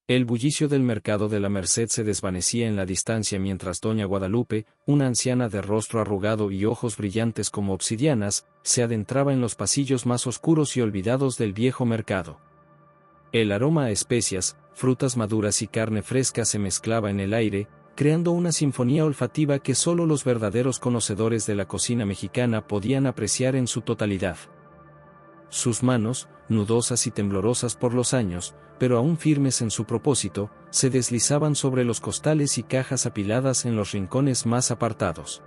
El bullicio del mercado de la Merced se desvanecía en la distancia mientras doña Guadalupe, una anciana de rostro arrugado y ojos brillantes como obsidianas, se adentraba en los pasillos más oscuros y olvidados del viejo mercado. El aroma a especias, frutas maduras y carne fresca se mezclaba en el aire, creando una sinfonía olfativa que solo los verdaderos conocedores de la cocina mexicana podían apreciar en su totalidad. Sus manos, nudosas y temblorosas por los años, pero aún firmes en su propósito, se deslizaban sobre los costales y cajas apiladas en los rincones más apartados.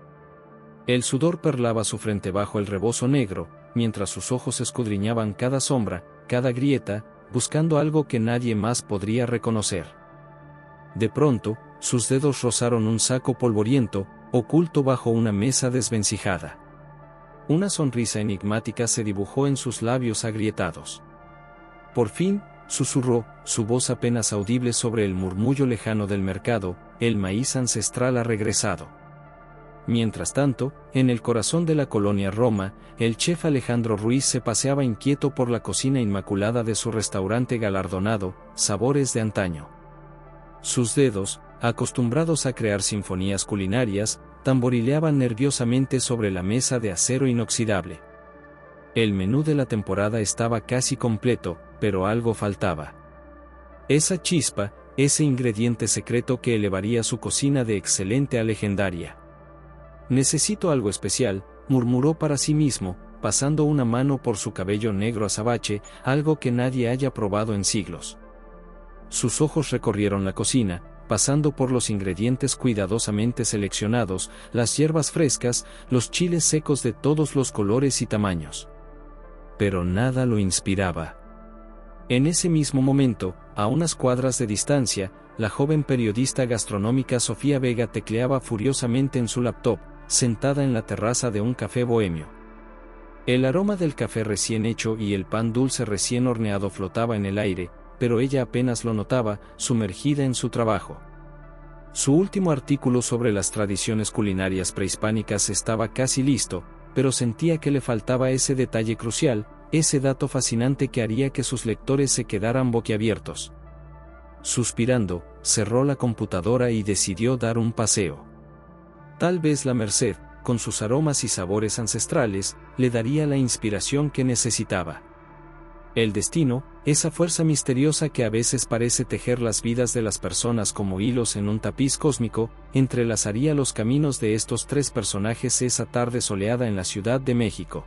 El sudor perlaba su frente bajo el rebozo negro, mientras sus ojos escudriñaban cada sombra, cada grieta, buscando algo que nadie más podría reconocer. De pronto, sus dedos rozaron un saco polvoriento, oculto bajo una mesa desvencijada. Una sonrisa enigmática se dibujó en sus labios agrietados. Por fin, susurró, su voz apenas audible sobre el murmullo lejano del mercado, el maíz ancestral ha regresado. Mientras tanto, en el corazón de la colonia Roma, el chef Alejandro Ruiz se paseaba inquieto por la cocina inmaculada de su restaurante galardonado, Sabores de Antaño. Sus dedos, acostumbrados a crear sinfonías culinarias, tamborileaban nerviosamente sobre la mesa de acero inoxidable. El menú de la temporada estaba casi completo, pero algo faltaba. Esa chispa, ese ingrediente secreto que elevaría su cocina de excelente a legendaria. Necesito algo especial, murmuró para sí mismo, pasando una mano por su cabello negro azabache, algo que nadie haya probado en siglos. Sus ojos recorrieron la cocina, pasando por los ingredientes cuidadosamente seleccionados, las hierbas frescas, los chiles secos de todos los colores y tamaños. Pero nada lo inspiraba. En ese mismo momento, a unas cuadras de distancia, la joven periodista gastronómica Sofía Vega tecleaba furiosamente en su laptop, sentada en la terraza de un café bohemio. El aroma del café recién hecho y el pan dulce recién horneado flotaba en el aire, pero ella apenas lo notaba, sumergida en su trabajo. Su último artículo sobre las tradiciones culinarias prehispánicas estaba casi listo, pero sentía que le faltaba ese detalle crucial, ese dato fascinante que haría que sus lectores se quedaran boquiabiertos. Suspirando, cerró la computadora y decidió dar un paseo. Tal vez la Merced, con sus aromas y sabores ancestrales, le daría la inspiración que necesitaba. El destino, esa fuerza misteriosa que a veces parece tejer las vidas de las personas como hilos en un tapiz cósmico, entrelazaría los caminos de estos tres personajes esa tarde soleada en la Ciudad de México.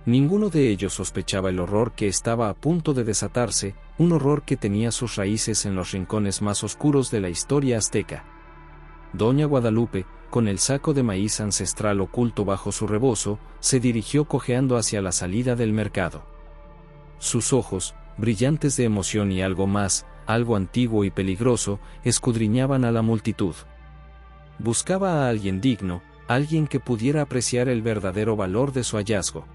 Ninguno de ellos sospechaba el horror que estaba a punto de desatarse, un horror que tenía sus raíces en los rincones más oscuros de la historia azteca. Doña Guadalupe, con el saco de maíz ancestral oculto bajo su rebozo, se dirigió cojeando hacia la salida del mercado. Sus ojos, brillantes de emoción y algo más, algo antiguo y peligroso, escudriñaban a la multitud. Buscaba a alguien digno, alguien que pudiera apreciar el verdadero valor de su hallazgo.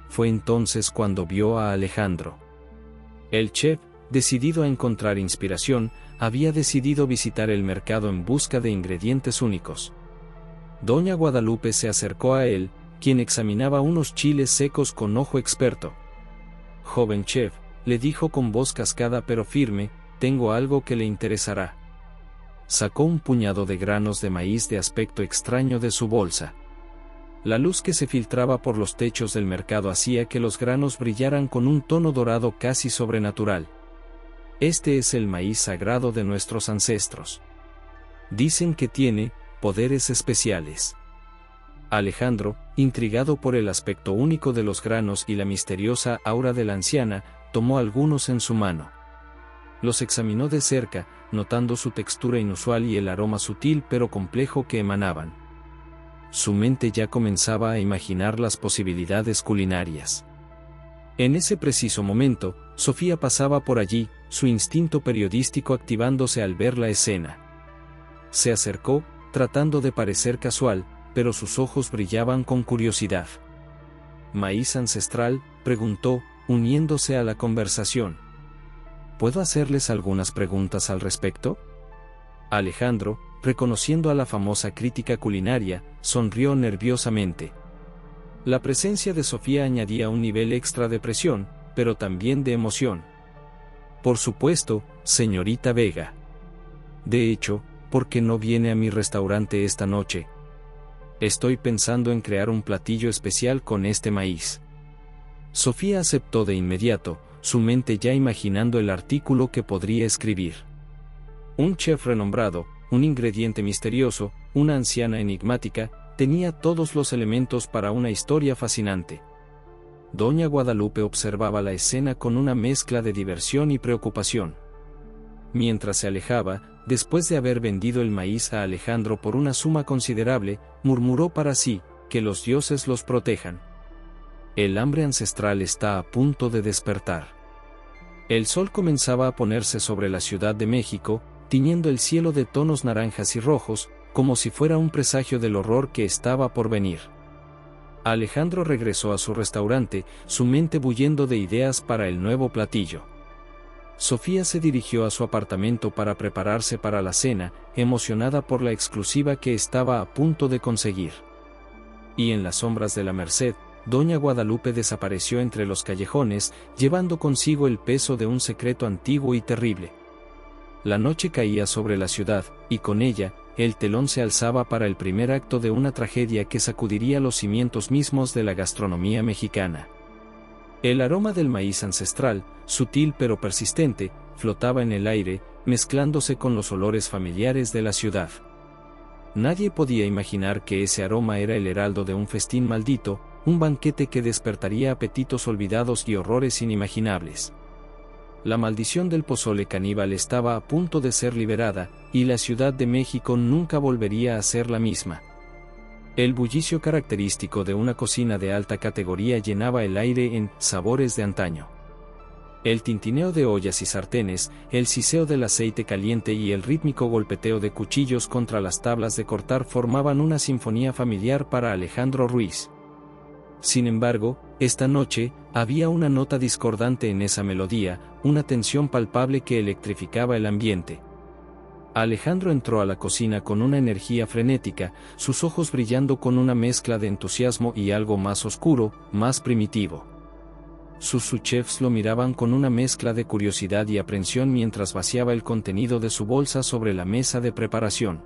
Fue entonces cuando vio a Alejandro. El chef, decidido a encontrar inspiración, había decidido visitar el mercado en busca de ingredientes únicos. Doña Guadalupe se acercó a él, quien examinaba unos chiles secos con ojo experto. «Joven chef», le dijo con voz cascada pero firme, «tengo algo que le interesará». Sacó un puñado de granos de maíz de aspecto extraño de su bolsa. La luz que se filtraba por los techos del mercado hacía que los granos brillaran con un tono dorado casi sobrenatural. «Este es el maíz sagrado de nuestros ancestros. Dicen que tiene poderes especiales». Alejandro, intrigado por el aspecto único de los granos y la misteriosa aura de la anciana, tomó algunos en su mano. Los examinó de cerca, notando su textura inusual y el aroma sutil pero complejo que emanaban. Su mente ya comenzaba a imaginar las posibilidades culinarias. En ese preciso momento, Sofía pasaba por allí, su instinto periodístico activándose al ver la escena. Se acercó, tratando de parecer casual, pero sus ojos brillaban con curiosidad. «¿Maíz ancestral?», preguntó, uniéndose a la conversación. «¿Puedo hacerles algunas preguntas al respecto?». Alejandro, reconociendo a la famosa crítica culinaria, sonrió nerviosamente. La presencia de Sofía añadía un nivel extra de presión, pero también de emoción. Por supuesto, señorita Vega. De hecho, ¿por qué no viene a mi restaurante esta noche? Estoy pensando en crear un platillo especial con este maíz. Sofía aceptó de inmediato, su mente ya imaginando el artículo que podría escribir. Un chef renombrado, un ingrediente misterioso, una anciana enigmática, tenía todos los elementos para una historia fascinante. Doña Guadalupe observaba la escena con una mezcla de diversión y preocupación. Mientras se alejaba, después de haber vendido el maíz a Alejandro por una suma considerable, murmuró para sí, que los dioses los protejan. El hambre ancestral está a punto de despertar. El sol comenzaba a ponerse sobre la Ciudad de México, tiñendo el cielo de tonos naranjas y rojos, como si fuera un presagio del horror que estaba por venir. Alejandro regresó a su restaurante, su mente bullendo de ideas para el nuevo platillo. Sofía se dirigió a su apartamento para prepararse para la cena, emocionada por la exclusiva que estaba a punto de conseguir. Y en las sombras de la Merced, Doña Guadalupe desapareció entre los callejones, llevando consigo el peso de un secreto antiguo y terrible. La noche caía sobre la ciudad, y con ella, el telón se alzaba para el primer acto de una tragedia que sacudiría los cimientos mismos de la gastronomía mexicana. El aroma del maíz ancestral, sutil pero persistente, flotaba en el aire, mezclándose con los olores familiares de la ciudad. Nadie podía imaginar que ese aroma era el heraldo de un festín maldito, un banquete que despertaría apetitos olvidados y horrores inimaginables. La maldición del pozole caníbal estaba a punto de ser liberada, y la Ciudad de México nunca volvería a ser la misma. El bullicio característico de una cocina de alta categoría llenaba el aire en sabores de antaño. El tintineo de ollas y sartenes, el siseo del aceite caliente y el rítmico golpeteo de cuchillos contra las tablas de cortar formaban una sinfonía familiar para Alejandro Ruiz. Sin embargo, esta noche, había una nota discordante en esa melodía, una tensión palpable que electrificaba el ambiente. Alejandro entró a la cocina con una energía frenética, sus ojos brillando con una mezcla de entusiasmo y algo más oscuro, más primitivo. Sus subchefs lo miraban con una mezcla de curiosidad y aprensión mientras vaciaba el contenido de su bolsa sobre la mesa de preparación.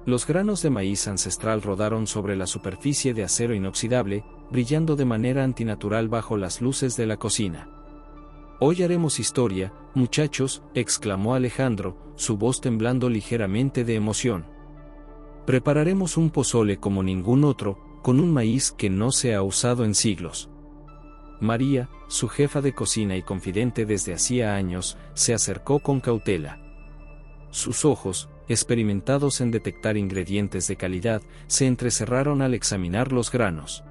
Los granos de maíz ancestral rodaron sobre la superficie de acero inoxidable, brillando de manera antinatural bajo las luces de la cocina. «Hoy haremos historia, muchachos», exclamó Alejandro, su voz temblando ligeramente de emoción. «Prepararemos un pozole como ningún otro, con un maíz que no se ha usado en siglos». María, su jefa de cocina y confidente desde hacía años, se acercó con cautela. Sus ojos, experimentados en detectar ingredientes de calidad, se entrecerraron al examinar los granos.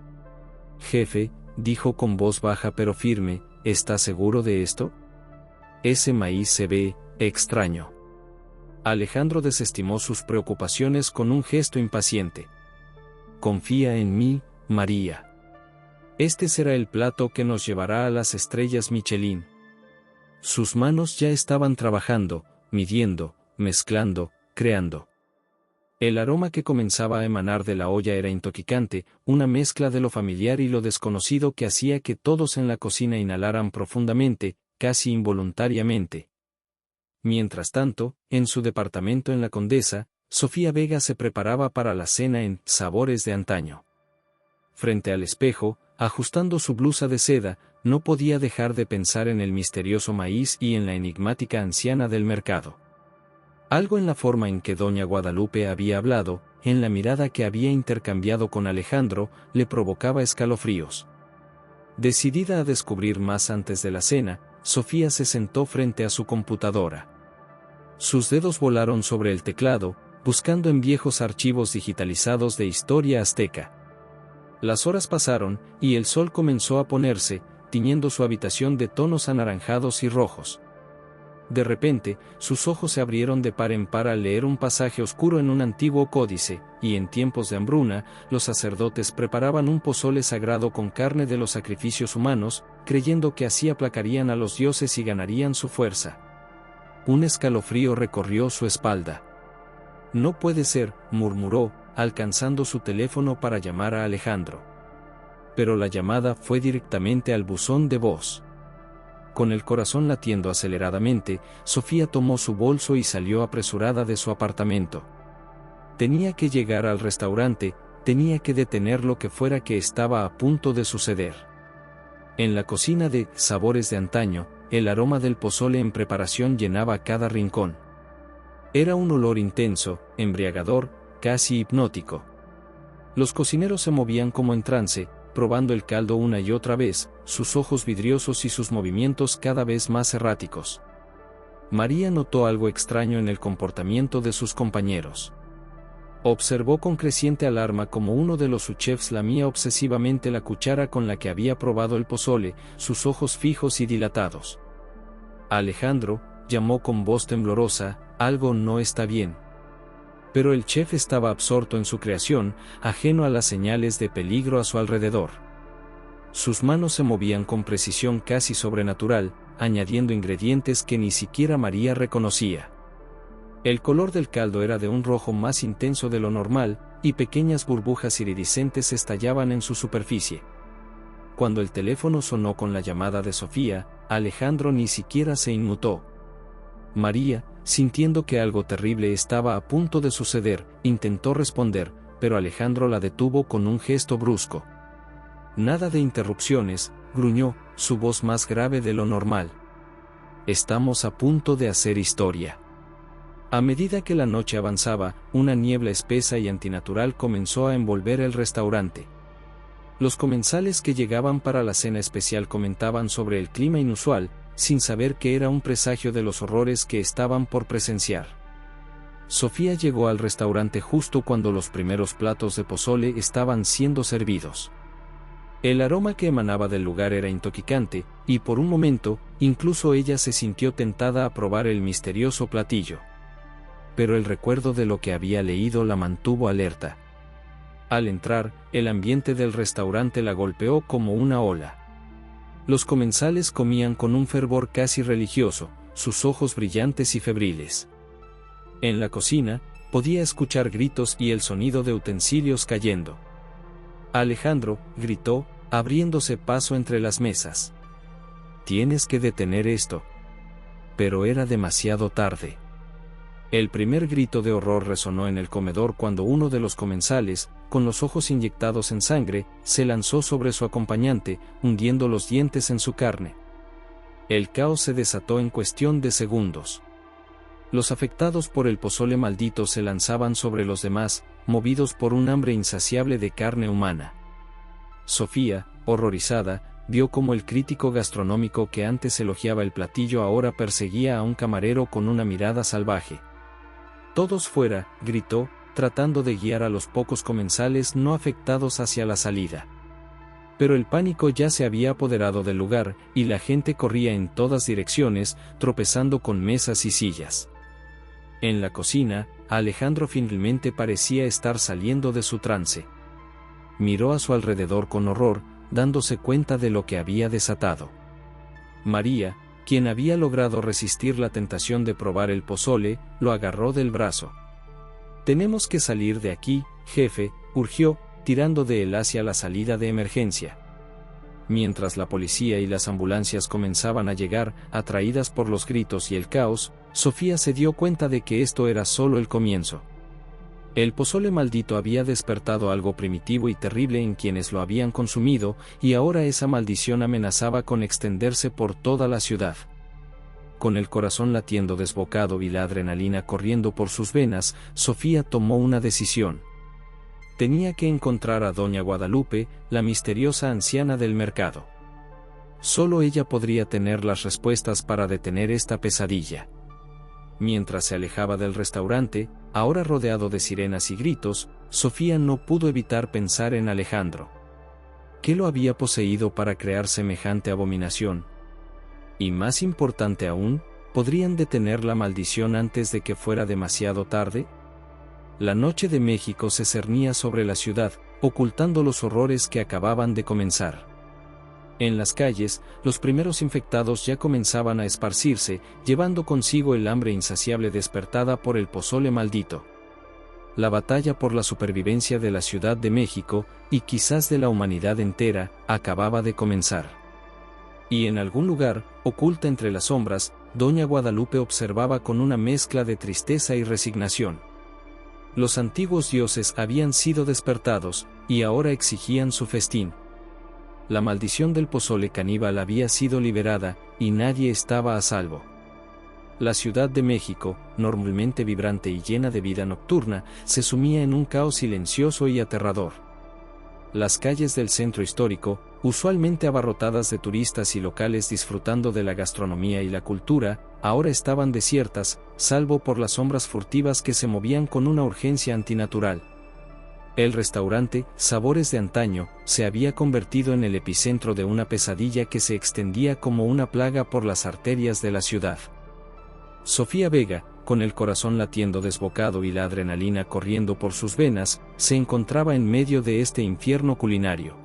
«Jefe», dijo con voz baja pero firme, «¿está seguro de esto? Ese maíz se ve extraño». Alejandro desestimó sus preocupaciones con un gesto impaciente. «Confía en mí, María. Este será el plato que nos llevará a las estrellas Michelin». Sus manos ya estaban trabajando, midiendo, mezclando, creando. El aroma que comenzaba a emanar de la olla era intoxicante, una mezcla de lo familiar y lo desconocido que hacía que todos en la cocina inhalaran profundamente, casi involuntariamente. Mientras tanto, en su departamento en la Condesa, Sofía Vega se preparaba para la cena en Sabores de Antaño. Frente al espejo, ajustando su blusa de seda, no podía dejar de pensar en el misterioso maíz y en la enigmática anciana del mercado. Algo en la forma en que doña Guadalupe había hablado, en la mirada que había intercambiado con Alejandro, le provocaba escalofríos. Decidida a descubrir más antes de la cena, Sofía se sentó frente a su computadora. Sus dedos volaron sobre el teclado, buscando en viejos archivos digitalizados de historia azteca. Las horas pasaron, y el sol comenzó a ponerse, tiñendo su habitación de tonos anaranjados y rojos. De repente, sus ojos se abrieron de par en par al leer un pasaje oscuro en un antiguo códice, y en tiempos de hambruna, los sacerdotes preparaban un pozole sagrado con carne de los sacrificios humanos, creyendo que así aplacarían a los dioses y ganarían su fuerza. Un escalofrío recorrió su espalda. «No puede ser», murmuró, alcanzando su teléfono para llamar a Alejandro. Pero la llamada fue directamente al buzón de voz. Con el corazón latiendo aceleradamente, Sofía tomó su bolso y salió apresurada de su apartamento. Tenía que llegar al restaurante, tenía que detener lo que fuera que estaba a punto de suceder. En la cocina de Sabores de Antaño, el aroma del pozole en preparación llenaba cada rincón. Era un olor intenso, embriagador, casi hipnótico. Los cocineros se movían como en trance, probando el caldo una y otra vez, sus ojos vidriosos y sus movimientos cada vez más erráticos. María notó algo extraño en el comportamiento de sus compañeros. Observó con creciente alarma cómo uno de los subchefs lamía obsesivamente la cuchara con la que había probado el pozole, sus ojos fijos y dilatados. Alejandro, llamó con voz temblorosa, algo no está bien. Pero el chef estaba absorto en su creación, ajeno a las señales de peligro a su alrededor. Sus manos se movían con precisión casi sobrenatural, añadiendo ingredientes que ni siquiera María reconocía. El color del caldo era de un rojo más intenso de lo normal, y pequeñas burbujas iridiscentes estallaban en su superficie. Cuando el teléfono sonó con la llamada de Sofía, Alejandro ni siquiera se inmutó. María, sintiendo que algo terrible estaba a punto de suceder, intentó responder, pero Alejandro la detuvo con un gesto brusco. Nada de interrupciones, gruñó, su voz más grave de lo normal. Estamos a punto de hacer historia. A medida que la noche avanzaba, una niebla espesa y antinatural comenzó a envolver el restaurante. Los comensales que llegaban para la cena especial comentaban sobre el clima inusual, sin saber que era un presagio de los horrores que estaban por presenciar. Sofía llegó al restaurante justo cuando los primeros platos de pozole estaban siendo servidos. El aroma que emanaba del lugar era intoxicante, y por un momento, incluso ella se sintió tentada a probar el misterioso platillo. Pero el recuerdo de lo que había leído la mantuvo alerta. Al entrar, el ambiente del restaurante la golpeó como una ola. Los comensales comían con un fervor casi religioso, sus ojos brillantes y febriles. En la cocina, podía escuchar gritos y el sonido de utensilios cayendo. Alejandro, gritó, abriéndose paso entre las mesas. «Tienes que detener esto». Pero era demasiado tarde. El primer grito de horror resonó en el comedor cuando uno de los comensales, con los ojos inyectados en sangre, se lanzó sobre su acompañante, hundiendo los dientes en su carne. El caos se desató en cuestión de segundos. Los afectados por el pozole maldito se lanzaban sobre los demás, movidos por un hambre insaciable de carne humana. Sofía, horrorizada, vio cómo el crítico gastronómico que antes elogiaba el platillo ahora perseguía a un camarero con una mirada salvaje. «Todos fuera», gritó, tratando de guiar a los pocos comensales no afectados hacia la salida. Pero el pánico ya se había apoderado del lugar, y la gente corría en todas direcciones, tropezando con mesas y sillas. En la cocina, Alejandro finalmente parecía estar saliendo de su trance. Miró a su alrededor con horror, dándose cuenta de lo que había desatado. María, quien había logrado resistir la tentación de probar el pozole, lo agarró del brazo. «Tenemos que salir de aquí, jefe», urgió, tirando de él hacia la salida de emergencia. Mientras la policía y las ambulancias comenzaban a llegar, atraídas por los gritos y el caos, Sofía se dio cuenta de que esto era solo el comienzo. El pozole maldito había despertado algo primitivo y terrible en quienes lo habían consumido, y ahora esa maldición amenazaba con extenderse por toda la ciudad. Con el corazón latiendo desbocado y la adrenalina corriendo por sus venas, Sofía tomó una decisión. Tenía que encontrar a Doña Guadalupe, la misteriosa anciana del mercado. Solo ella podría tener las respuestas para detener esta pesadilla. Mientras se alejaba del restaurante, ahora rodeado de sirenas y gritos, Sofía no pudo evitar pensar en Alejandro. ¿Qué lo había poseído para crear semejante abominación? Y más importante aún, ¿podrían detener la maldición antes de que fuera demasiado tarde? La noche de México se cernía sobre la ciudad, ocultando los horrores que acababan de comenzar. En las calles, los primeros infectados ya comenzaban a esparcirse, llevando consigo el hambre insaciable despertada por el pozole maldito. La batalla por la supervivencia de la Ciudad de México, y quizás de la humanidad entera, acababa de comenzar. Y en algún lugar, oculta entre las sombras, doña Guadalupe observaba con una mezcla de tristeza y resignación. Los antiguos dioses habían sido despertados, y ahora exigían su festín. La maldición del pozole caníbal había sido liberada, y nadie estaba a salvo. La Ciudad de México, normalmente vibrante y llena de vida nocturna, se sumía en un caos silencioso y aterrador. Las calles del centro histórico, usualmente abarrotadas de turistas y locales disfrutando de la gastronomía y la cultura, ahora estaban desiertas, salvo por las sombras furtivas que se movían con una urgencia antinatural. El restaurante, Sabores de Antaño, se había convertido en el epicentro de una pesadilla que se extendía como una plaga por las arterias de la ciudad. Sofía Vega, con el corazón latiendo desbocado y la adrenalina corriendo por sus venas, se encontraba en medio de este infierno culinario.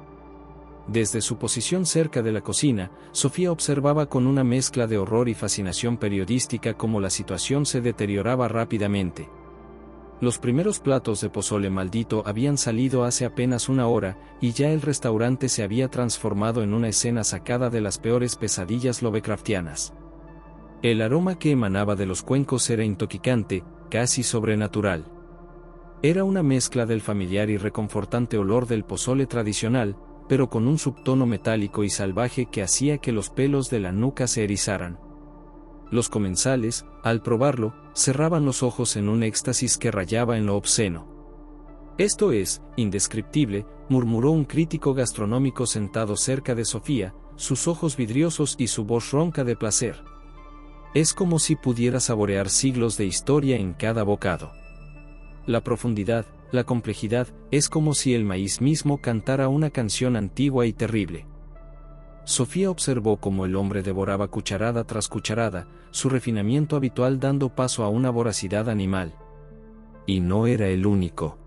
Desde su posición cerca de la cocina, Sofía observaba con una mezcla de horror y fascinación periodística cómo la situación se deterioraba rápidamente. Los primeros platos de pozole maldito habían salido hace apenas una hora, y ya el restaurante se había transformado en una escena sacada de las peores pesadillas lovecraftianas. El aroma que emanaba de los cuencos era intoxicante, casi sobrenatural. Era una mezcla del familiar y reconfortante olor del pozole tradicional, pero con un subtono metálico y salvaje que hacía que los pelos de la nuca se erizaran. Los comensales, al probarlo, cerraban los ojos en un éxtasis que rayaba en lo obsceno. «Esto es indescriptible», murmuró un crítico gastronómico sentado cerca de Sofía, sus ojos vidriosos y su voz ronca de placer. «Es como si pudiera saborear siglos de historia en cada bocado. La profundidad, la complejidad, es como si el maíz mismo cantara una canción antigua y terrible». Sofía observó cómo el hombre devoraba cucharada tras cucharada, su refinamiento habitual dando paso a una voracidad animal. Y no era el único.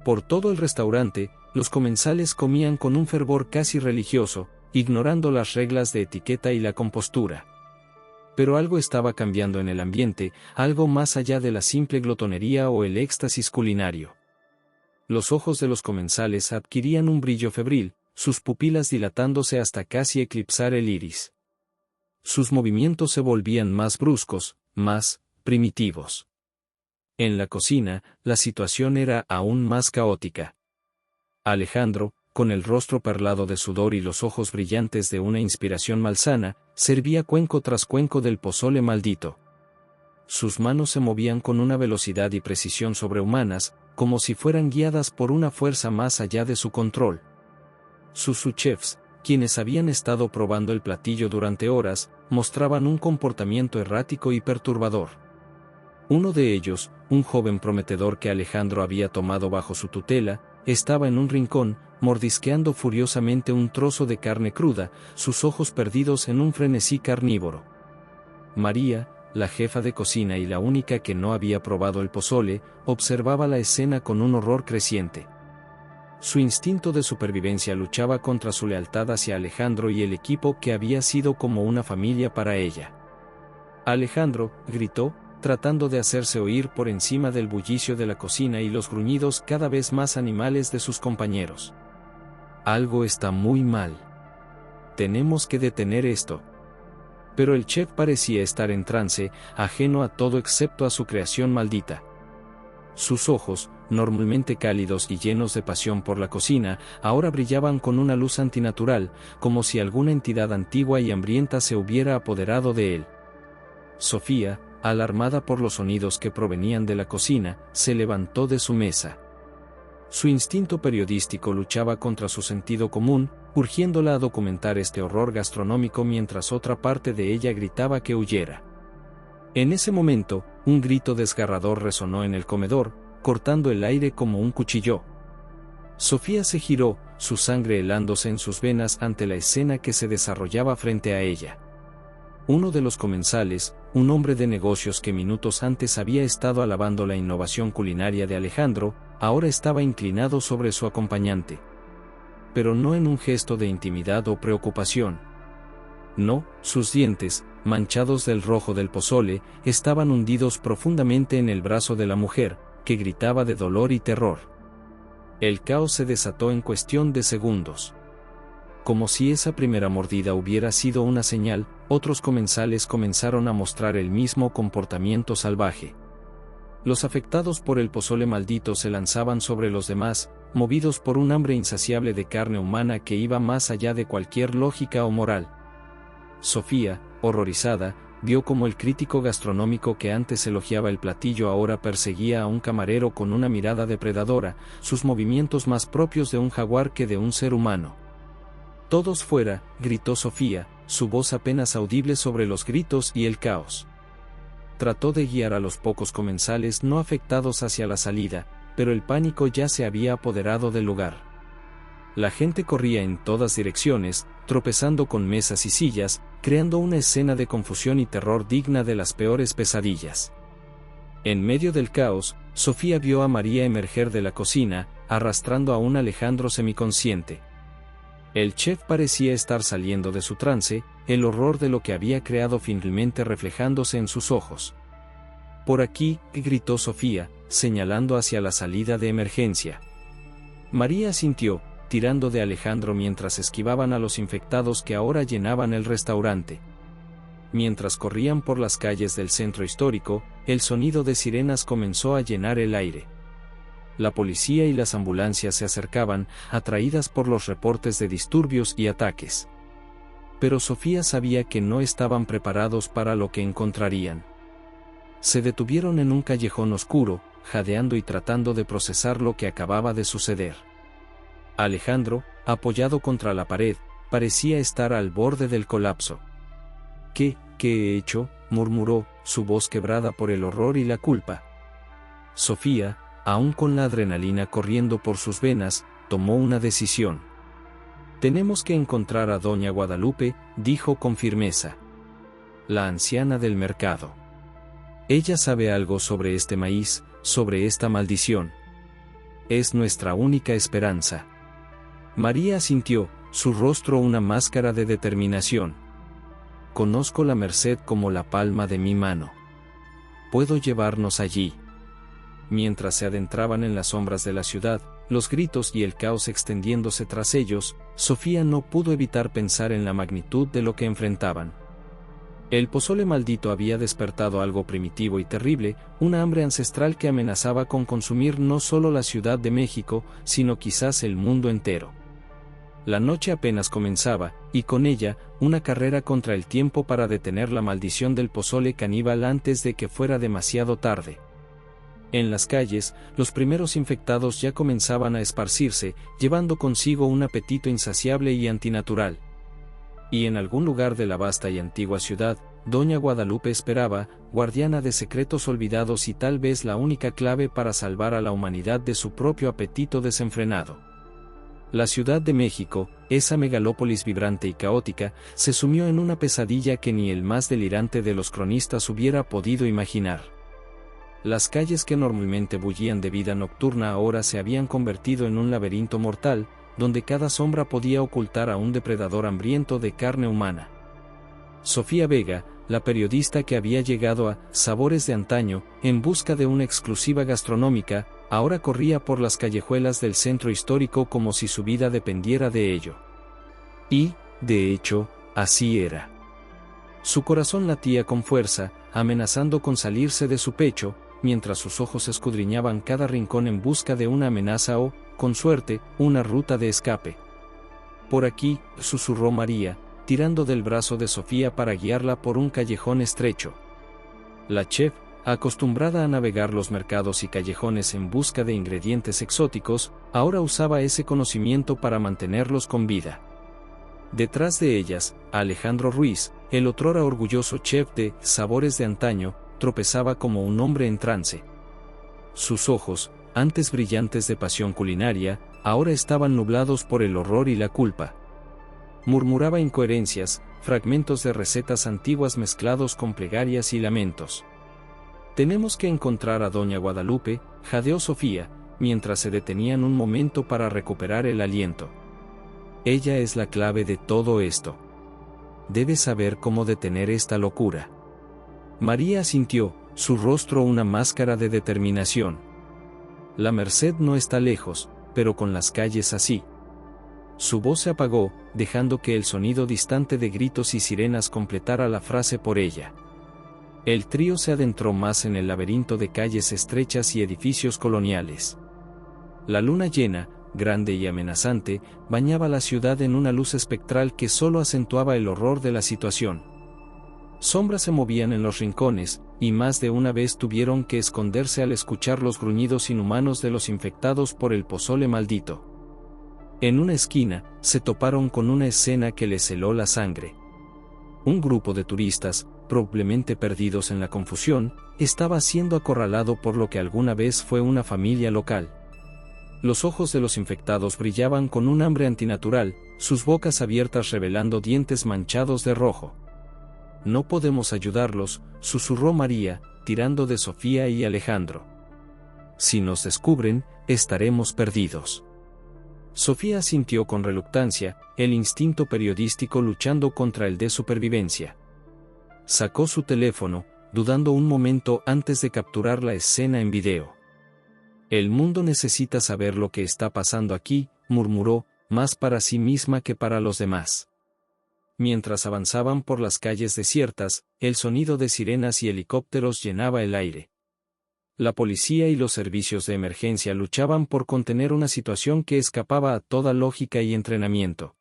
Por todo el restaurante, los comensales comían con un fervor casi religioso, ignorando las reglas de etiqueta y la compostura. Pero algo estaba cambiando en el ambiente, algo más allá de la simple glotonería o el éxtasis culinario. Los ojos de los comensales adquirían un brillo febril, sus pupilas dilatándose hasta casi eclipsar el iris. Sus movimientos se volvían más bruscos, más primitivos. En la cocina, la situación era aún más caótica. Alejandro, con el rostro perlado de sudor y los ojos brillantes de una inspiración malsana, servía cuenco tras cuenco del pozole maldito. Sus manos se movían con una velocidad y precisión sobrehumanas, como si fueran guiadas por una fuerza más allá de su control. Sus subchefs, quienes habían estado probando el platillo durante horas, mostraban un comportamiento errático y perturbador. Uno de ellos, un joven prometedor que Alejandro había tomado bajo su tutela, estaba en un rincón, mordisqueando furiosamente un trozo de carne cruda, sus ojos perdidos en un frenesí carnívoro. María, la jefa de cocina y la única que no había probado el pozole, observaba la escena con un horror creciente. Su instinto de supervivencia luchaba contra su lealtad hacia Alejandro y el equipo que había sido como una familia para ella. «Alejandro», gritó, tratando de hacerse oír por encima del bullicio de la cocina y los gruñidos cada vez más animales de sus compañeros. «Algo está muy mal. Tenemos que detener esto». Pero el chef parecía estar en trance, ajeno a todo excepto a su creación maldita. Sus ojos, normalmente cálidos y llenos de pasión por la cocina, ahora brillaban con una luz antinatural, como si alguna entidad antigua y hambrienta se hubiera apoderado de él. Sofía, alarmada por los sonidos que provenían de la cocina, se levantó de su mesa. Su instinto periodístico luchaba contra su sentido común, urgiéndola a documentar este horror gastronómico mientras otra parte de ella gritaba que huyera. En ese momento, un grito desgarrador resonó en el comedor, cortando el aire como un cuchillo. Sofía se giró, su sangre helándose en sus venas ante la escena que se desarrollaba frente a ella. Uno de los comensales, un hombre de negocios que minutos antes había estado alabando la innovación culinaria de Alejandro, ahora estaba inclinado sobre su acompañante. Pero no en un gesto de intimidad o preocupación. No, sus dientes, manchados del rojo del pozole, estaban hundidos profundamente en el brazo de la mujer, que gritaba de dolor y terror. El caos se desató en cuestión de segundos. Como si esa primera mordida hubiera sido una señal, otros comensales comenzaron a mostrar el mismo comportamiento salvaje. Los afectados por el pozole maldito se lanzaban sobre los demás, movidos por un hambre insaciable de carne humana que iba más allá de cualquier lógica o moral. Sofía, horrorizada, vio como el crítico gastronómico que antes elogiaba el platillo ahora perseguía a un camarero con una mirada depredadora, sus movimientos más propios de un jaguar que de un ser humano. «Todos fuera», gritó Sofía, su voz apenas audible sobre los gritos y el caos. Trató de guiar a los pocos comensales no afectados hacia la salida, pero el pánico ya se había apoderado del lugar. La gente corría en todas direcciones, tropezando con mesas y sillas, creando una escena de confusión y terror digna de las peores pesadillas. En medio del caos, Sofía vio a María emerger de la cocina, arrastrando a un Alejandro semiconsciente. El chef parecía estar saliendo de su trance, el horror de lo que había creado finalmente reflejándose en sus ojos. «Por aquí», gritó Sofía, señalando hacia la salida de emergencia. María asintió, tirando de Alejandro mientras esquivaban a los infectados que ahora llenaban el restaurante. Mientras corrían por las calles del centro histórico, el sonido de sirenas comenzó a llenar el aire. La policía y las ambulancias se acercaban, atraídas por los reportes de disturbios y ataques. Pero Sofía sabía que no estaban preparados para lo que encontrarían. Se detuvieron en un callejón oscuro, jadeando y tratando de procesar lo que acababa de suceder. Alejandro, apoyado contra la pared, parecía estar al borde del colapso. ¿Qué he hecho?», murmuró, su voz quebrada por el horror y la culpa. Sofía, aún con la adrenalina corriendo por sus venas, tomó una decisión. «Tenemos que encontrar a doña Guadalupe», dijo con firmeza. «La anciana del mercado. Ella sabe algo sobre este maíz, sobre esta maldición. Es nuestra única esperanza». María asintió, su rostro una máscara de determinación. «Conozco la Merced como la palma de mi mano. Puedo llevarnos allí». Mientras se adentraban en las sombras de la ciudad, los gritos y el caos extendiéndose tras ellos, Sofía no pudo evitar pensar en la magnitud de lo que enfrentaban. El pozole maldito había despertado algo primitivo y terrible, una hambre ancestral que amenazaba con consumir no solo la Ciudad de México, sino quizás el mundo entero. La noche apenas comenzaba, y con ella, una carrera contra el tiempo para detener la maldición del pozole caníbal antes de que fuera demasiado tarde. En las calles, los primeros infectados ya comenzaban a esparcirse, llevando consigo un apetito insaciable y antinatural. Y en algún lugar de la vasta y antigua ciudad, doña Guadalupe esperaba, guardiana de secretos olvidados y tal vez la única clave para salvar a la humanidad de su propio apetito desenfrenado. La Ciudad de México, esa megalópolis vibrante y caótica, se sumió en una pesadilla que ni el más delirante de los cronistas hubiera podido imaginar. Las calles que normalmente bullían de vida nocturna ahora se habían convertido en un laberinto mortal, donde cada sombra podía ocultar a un depredador hambriento de carne humana. Sofía Vega, la periodista que había llegado a Sabores de Antaño, en busca de una exclusiva gastronómica, ahora corría por las callejuelas del centro histórico como si su vida dependiera de ello. Y, de hecho, así era. Su corazón latía con fuerza, amenazando con salirse de su pecho, mientras sus ojos escudriñaban cada rincón en busca de una amenaza o, con suerte, una ruta de escape. «Por aquí», susurró María, tirando del brazo de Sofía para guiarla por un callejón estrecho. La chef, acostumbrada a navegar los mercados y callejones en busca de ingredientes exóticos, ahora usaba ese conocimiento para mantenerlos con vida. Detrás de ellas, Alejandro Ruiz, el otrora orgulloso chef de Sabores de Antaño, tropezaba como un hombre en trance. Sus ojos, antes brillantes de pasión culinaria, ahora estaban nublados por el horror y la culpa. Murmuraba incoherencias, fragmentos de recetas antiguas mezclados con plegarias y lamentos. «Tenemos que encontrar a doña Guadalupe», jadeó Sofía, mientras se detenían un momento para recuperar el aliento. «Ella es la clave de todo esto. Debe saber cómo detener esta locura». María asintió, su rostro una máscara de determinación. «La Merced no está lejos, pero con las calles así». Su voz se apagó, dejando que el sonido distante de gritos y sirenas completara la frase por ella. El trío se adentró más en el laberinto de calles estrechas y edificios coloniales. La luna llena, grande y amenazante, bañaba la ciudad en una luz espectral que solo acentuaba el horror de la situación. Sombras se movían en los rincones, y más de una vez tuvieron que esconderse al escuchar los gruñidos inhumanos de los infectados por el pozole maldito. En una esquina, se toparon con una escena que les heló la sangre. Un grupo de turistas, probablemente perdidos en la confusión, estaba siendo acorralado por lo que alguna vez fue una familia local. Los ojos de los infectados brillaban con un hambre antinatural, sus bocas abiertas revelando dientes manchados de rojo. «No podemos ayudarlos», susurró María, tirando de Sofía y Alejandro. «Si nos descubren, estaremos perdidos». Sofía asintió con reluctancia, el instinto periodístico luchando contra el de supervivencia. Sacó su teléfono, dudando un momento antes de capturar la escena en video. «El mundo necesita saber lo que está pasando aquí», murmuró, más para sí misma que para los demás. Mientras avanzaban por las calles desiertas, el sonido de sirenas y helicópteros llenaba el aire. La policía y los servicios de emergencia luchaban por contener una situación que escapaba a toda lógica y entrenamiento.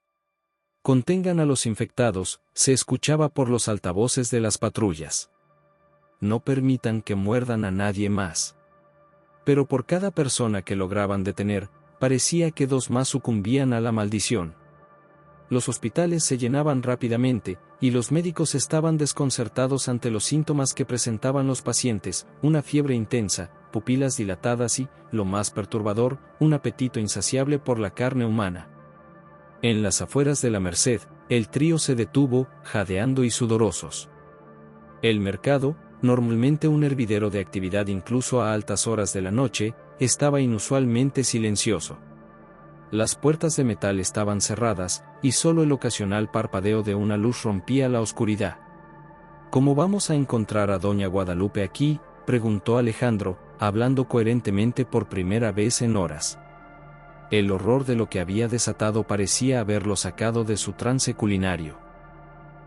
«Contengan a los infectados», se escuchaba por los altavoces de las patrullas. «No permitan que muerdan a nadie más». Pero por cada persona que lograban detener, parecía que dos más sucumbían a la maldición. Los hospitales se llenaban rápidamente, y los médicos estaban desconcertados ante los síntomas que presentaban los pacientes: una fiebre intensa, pupilas dilatadas y, lo más perturbador, un apetito insaciable por la carne humana. En las afueras de la Merced, el trío se detuvo, jadeando y sudorosos. El mercado, normalmente un hervidero de actividad incluso a altas horas de la noche, estaba inusualmente silencioso. Las puertas de metal estaban cerradas, y solo el ocasional parpadeo de una luz rompía la oscuridad. «¿Cómo vamos a encontrar a doña Guadalupe aquí?», preguntó Alejandro, hablando coherentemente por primera vez en horas. El horror de lo que había desatado parecía haberlo sacado de su trance culinario.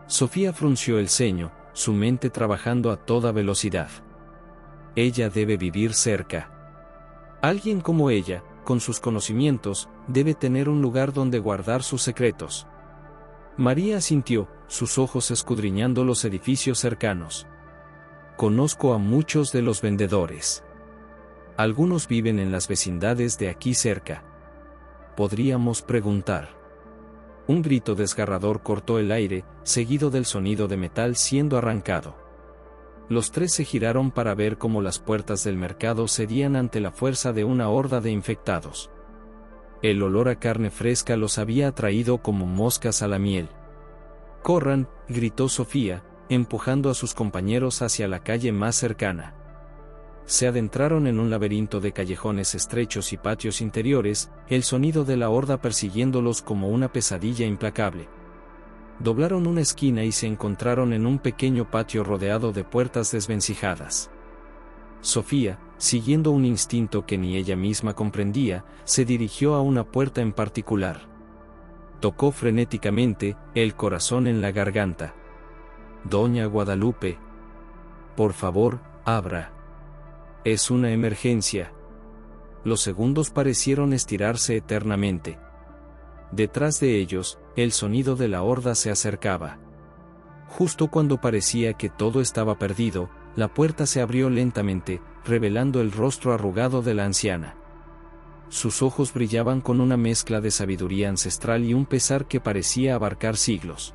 Sofía frunció el ceño, su mente trabajando a toda velocidad. «Ella debe vivir cerca. Alguien como ella, con sus conocimientos, debe tener un lugar donde guardar sus secretos». María asintió, sus ojos escudriñando los edificios cercanos. «Conozco a muchos de los vendedores. Algunos viven en las vecindades de aquí cerca. Podríamos preguntar». Un grito desgarrador cortó el aire, seguido del sonido de metal siendo arrancado. Los tres se giraron para ver cómo las puertas del mercado cedían ante la fuerza de una horda de infectados. El olor a carne fresca los había atraído como moscas a la miel. «Corran», gritó Sofía, empujando a sus compañeros hacia la calle más cercana. Se adentraron en un laberinto de callejones estrechos y patios interiores, el sonido de la horda persiguiéndolos como una pesadilla implacable. Doblaron una esquina y se encontraron en un pequeño patio rodeado de puertas desvencijadas. Sofía, siguiendo un instinto que ni ella misma comprendía, se dirigió a una puerta en particular. Tocó frenéticamente, el corazón en la garganta. «Doña Guadalupe. Por favor, abra. Es una emergencia». Los segundos parecieron estirarse eternamente. Detrás de ellos, el sonido de la horda se acercaba. Justo cuando parecía que todo estaba perdido, la puerta se abrió lentamente, revelando el rostro arrugado de la anciana. Sus ojos brillaban con una mezcla de sabiduría ancestral y un pesar que parecía abarcar siglos.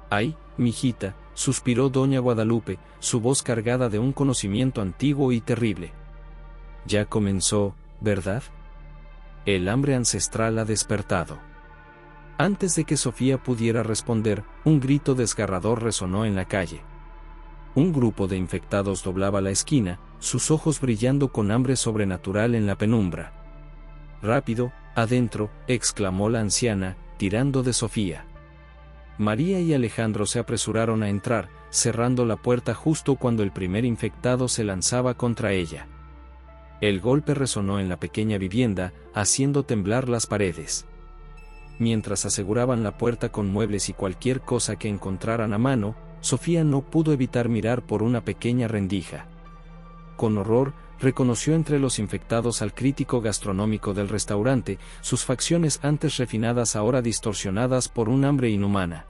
«Ay, mijita», suspiró doña Guadalupe, su voz cargada de un conocimiento antiguo y terrible. «Ya comenzó, ¿verdad? El hambre ancestral ha despertado». Antes de que Sofía pudiera responder, un grito desgarrador resonó en la calle. Un grupo de infectados doblaba la esquina, sus ojos brillando con hambre sobrenatural en la penumbra. «Rápido, adentro», exclamó la anciana, tirando de Sofía. María y Alejandro se apresuraron a entrar, cerrando la puerta justo cuando el primer infectado se lanzaba contra ella. El golpe resonó en la pequeña vivienda, haciendo temblar las paredes. mientras aseguraban la puerta con muebles y cualquier cosa que encontraran a mano, Sofía no pudo evitar mirar por una pequeña rendija. Con horror, reconoció entre los infectados al crítico gastronómico del restaurante, sus facciones antes refinadas ahora distorsionadas por un hambre inhumana.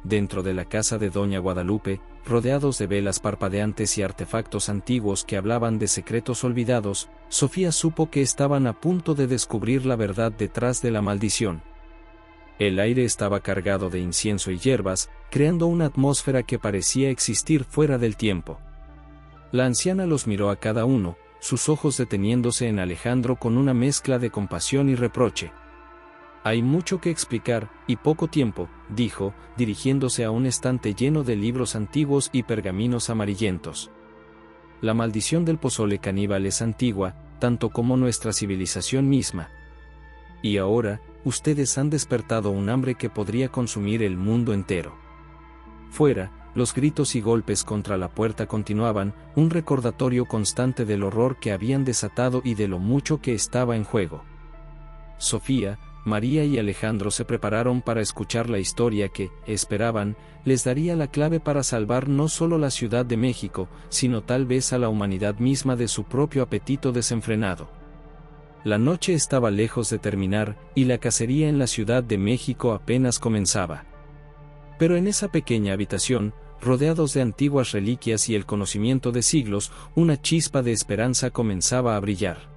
Dentro de la casa de doña Guadalupe, rodeados de velas parpadeantes y artefactos antiguos que hablaban de secretos olvidados, Sofía supo que estaban a punto de descubrir la verdad detrás de la maldición. El aire estaba cargado de incienso y hierbas, creando una atmósfera que parecía existir fuera del tiempo. La anciana los miró a cada uno, sus ojos deteniéndose en Alejandro con una mezcla de compasión y reproche. «Hay mucho que explicar, y poco tiempo», dijo, dirigiéndose a un estante lleno de libros antiguos y pergaminos amarillentos. «La maldición del pozole caníbal es antigua, tanto como nuestra civilización misma. Y ahora, ustedes han despertado un hambre que podría consumir el mundo entero». Fuera, los gritos y golpes contra la puerta continuaban, un recordatorio constante del horror que habían desatado y de lo mucho que estaba en juego. Sofía, María y Alejandro se prepararon para escuchar la historia que, esperaban, les daría la clave para salvar no solo la Ciudad de México, sino tal vez a la humanidad misma de su propio apetito desenfrenado. La noche estaba lejos de terminar, y la cacería en la Ciudad de México apenas comenzaba. Pero en esa pequeña habitación, rodeados de antiguas reliquias y el conocimiento de siglos, una chispa de esperanza comenzaba a brillar.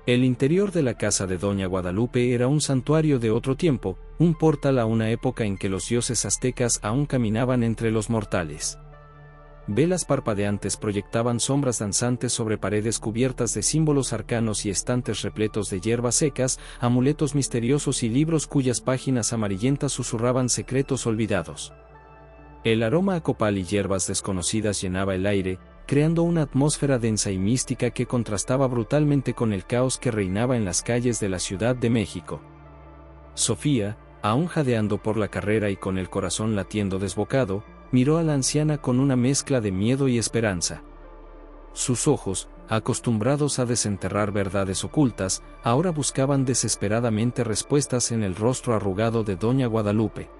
El interior de la casa de doña Guadalupe era un santuario de otro tiempo, un portal a una época en que los dioses aztecas aún caminaban entre los mortales. Velas parpadeantes proyectaban sombras danzantes sobre paredes cubiertas de símbolos arcanos y estantes repletos de hierbas secas, amuletos misteriosos y libros cuyas páginas amarillentas susurraban secretos olvidados. El aroma a copal y hierbas desconocidas llenaba el aire, creando una atmósfera densa y mística que contrastaba brutalmente con el caos que reinaba en las calles de la Ciudad de México. Sofía, aún jadeando por la carrera y con el corazón latiendo desbocado, miró a la anciana con una mezcla de miedo y esperanza. Sus ojos, acostumbrados a desenterrar verdades ocultas, ahora buscaban desesperadamente respuestas en el rostro arrugado de doña Guadalupe.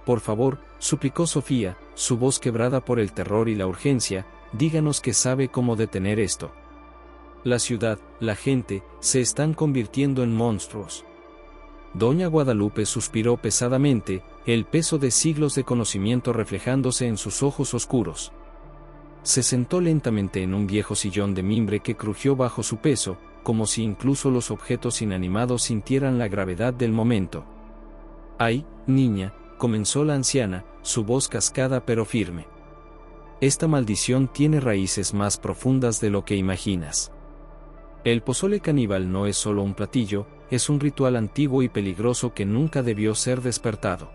«Por favor», suplicó Sofía, su voz quebrada por el terror y la urgencia, «díganos qué sabe cómo detener esto. La ciudad, la gente, se están convirtiendo en monstruos». Doña Guadalupe suspiró pesadamente, el peso de siglos de conocimiento reflejándose en sus ojos oscuros. Se sentó lentamente en un viejo sillón de mimbre que crujió bajo su peso, como si incluso los objetos inanimados sintieran la gravedad del momento. «Ay, niña», comenzó la anciana, su voz cascada pero firme. «Esta maldición tiene raíces más profundas de lo que imaginas. El pozole caníbal no es solo un platillo, es un ritual antiguo y peligroso que nunca debió ser despertado».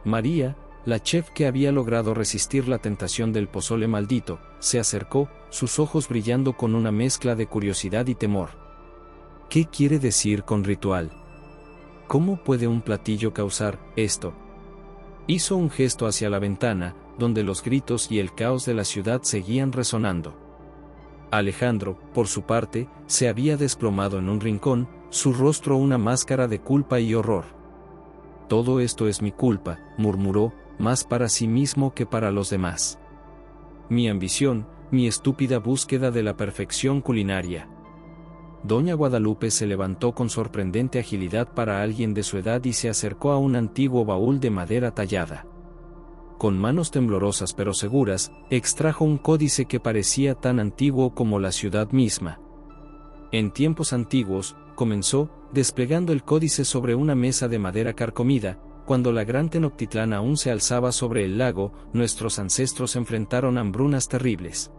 María, la chef que había logrado resistir la tentación del pozole maldito, se acercó, sus ojos brillando con una mezcla de curiosidad y temor. «¿Qué quiere decir con ritual? ¿Cómo puede un platillo causar esto?». Hizo un gesto hacia la ventana, donde los gritos y el caos de la ciudad seguían resonando. Alejandro, por su parte, se había desplomado en un rincón, su rostro una máscara de culpa y horror. «Todo esto es mi culpa», murmuró, más para sí mismo que para los demás. «Mi ambición, mi estúpida búsqueda de la perfección culinaria». Doña Guadalupe se levantó con sorprendente agilidad para alguien de su edad y se acercó a un antiguo baúl de madera tallada. Con manos temblorosas pero seguras, extrajo un códice que parecía tan antiguo como la ciudad misma. «En tiempos antiguos», comenzó, desplegando el códice sobre una mesa de madera carcomida, «cuando la gran Tenochtitlán aún se alzaba sobre el lago, nuestros ancestros enfrentaron hambrunas terribles».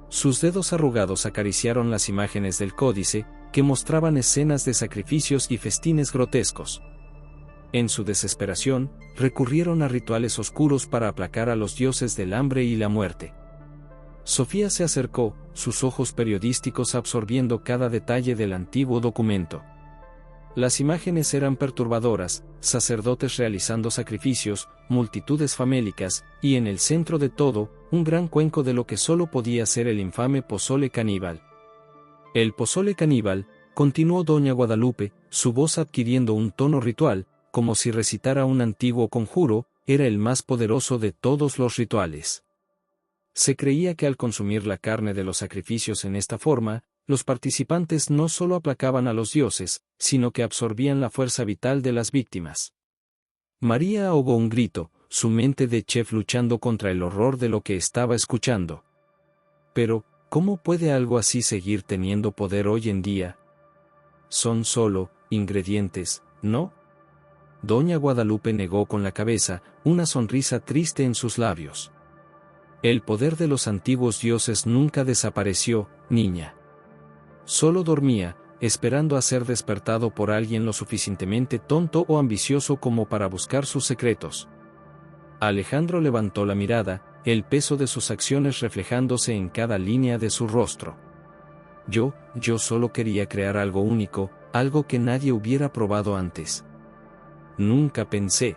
Sus dedos arrugados acariciaron las imágenes del códice, que mostraban escenas de sacrificios y festines grotescos. En su desesperación, recurrieron a rituales oscuros para aplacar a los dioses del hambre y la muerte. Sofía se acercó, sus ojos periodísticos absorbiendo cada detalle del antiguo documento. Las imágenes eran perturbadoras, sacerdotes realizando sacrificios, multitudes famélicas, y en el centro de todo, un gran cuenco de lo que solo podía ser el infame pozole caníbal. «El pozole caníbal», continuó doña Guadalupe, su voz adquiriendo un tono ritual, como si recitara un antiguo conjuro, era el más poderoso de todos los rituales. Se creía que al consumir la carne de los sacrificios en esta forma, los participantes no solo aplacaban a los dioses, sino que absorbían la fuerza vital de las víctimas. María ahogó un grito, su mente de chef luchando contra el horror de lo que estaba escuchando. Pero, ¿cómo puede algo así seguir teniendo poder hoy en día? Son solo ingredientes, ¿no? Doña Guadalupe negó con la cabeza, una sonrisa triste en sus labios. El poder de los antiguos dioses nunca desapareció, niña. Solo dormía, esperando a ser despertado por alguien lo suficientemente tonto o ambicioso como para buscar sus secretos. Alejandro levantó la mirada, el peso de sus acciones reflejándose en cada línea de su rostro. Yo solo quería crear algo único, algo que nadie hubiera probado antes. Nunca pensé.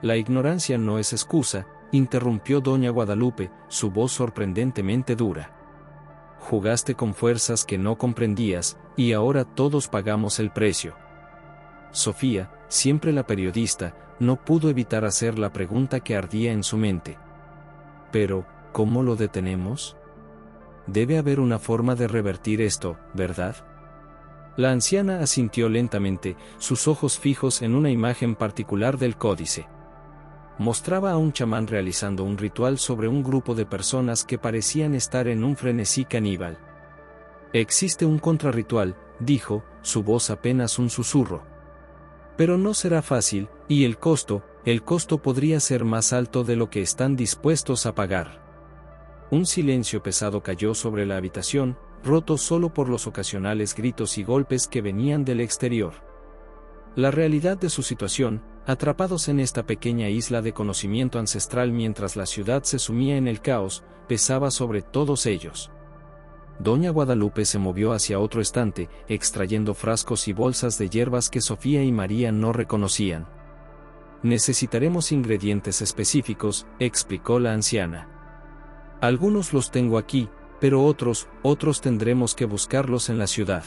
La ignorancia no es excusa, interrumpió doña Guadalupe, su voz sorprendentemente dura. Jugaste con fuerzas que no comprendías, y ahora todos pagamos el precio. Sofía, siempre la periodista, no pudo evitar hacer la pregunta que ardía en su mente. Pero, ¿cómo lo detenemos? Debe haber una forma de revertir esto, ¿verdad? La anciana asintió lentamente, sus ojos fijos en una imagen particular del códice. Mostraba a un chamán realizando un ritual sobre un grupo de personas que parecían estar en un frenesí caníbal. Existe un contrarritual, dijo, su voz apenas un susurro. Pero no será fácil, y el costo podría ser más alto de lo que están dispuestos a pagar. Un silencio pesado cayó sobre la habitación, roto solo por los ocasionales gritos y golpes que venían del exterior. La realidad de su situación, atrapados en esta pequeña isla de conocimiento ancestral mientras la ciudad se sumía en el caos, pesaba sobre todos ellos. Doña Guadalupe se movió hacia otro estante, extrayendo frascos y bolsas de hierbas que Sofía y María no reconocían. Necesitaremos ingredientes específicos, explicó la anciana. Algunos los tengo aquí, pero otros tendremos que buscarlos en la ciudad.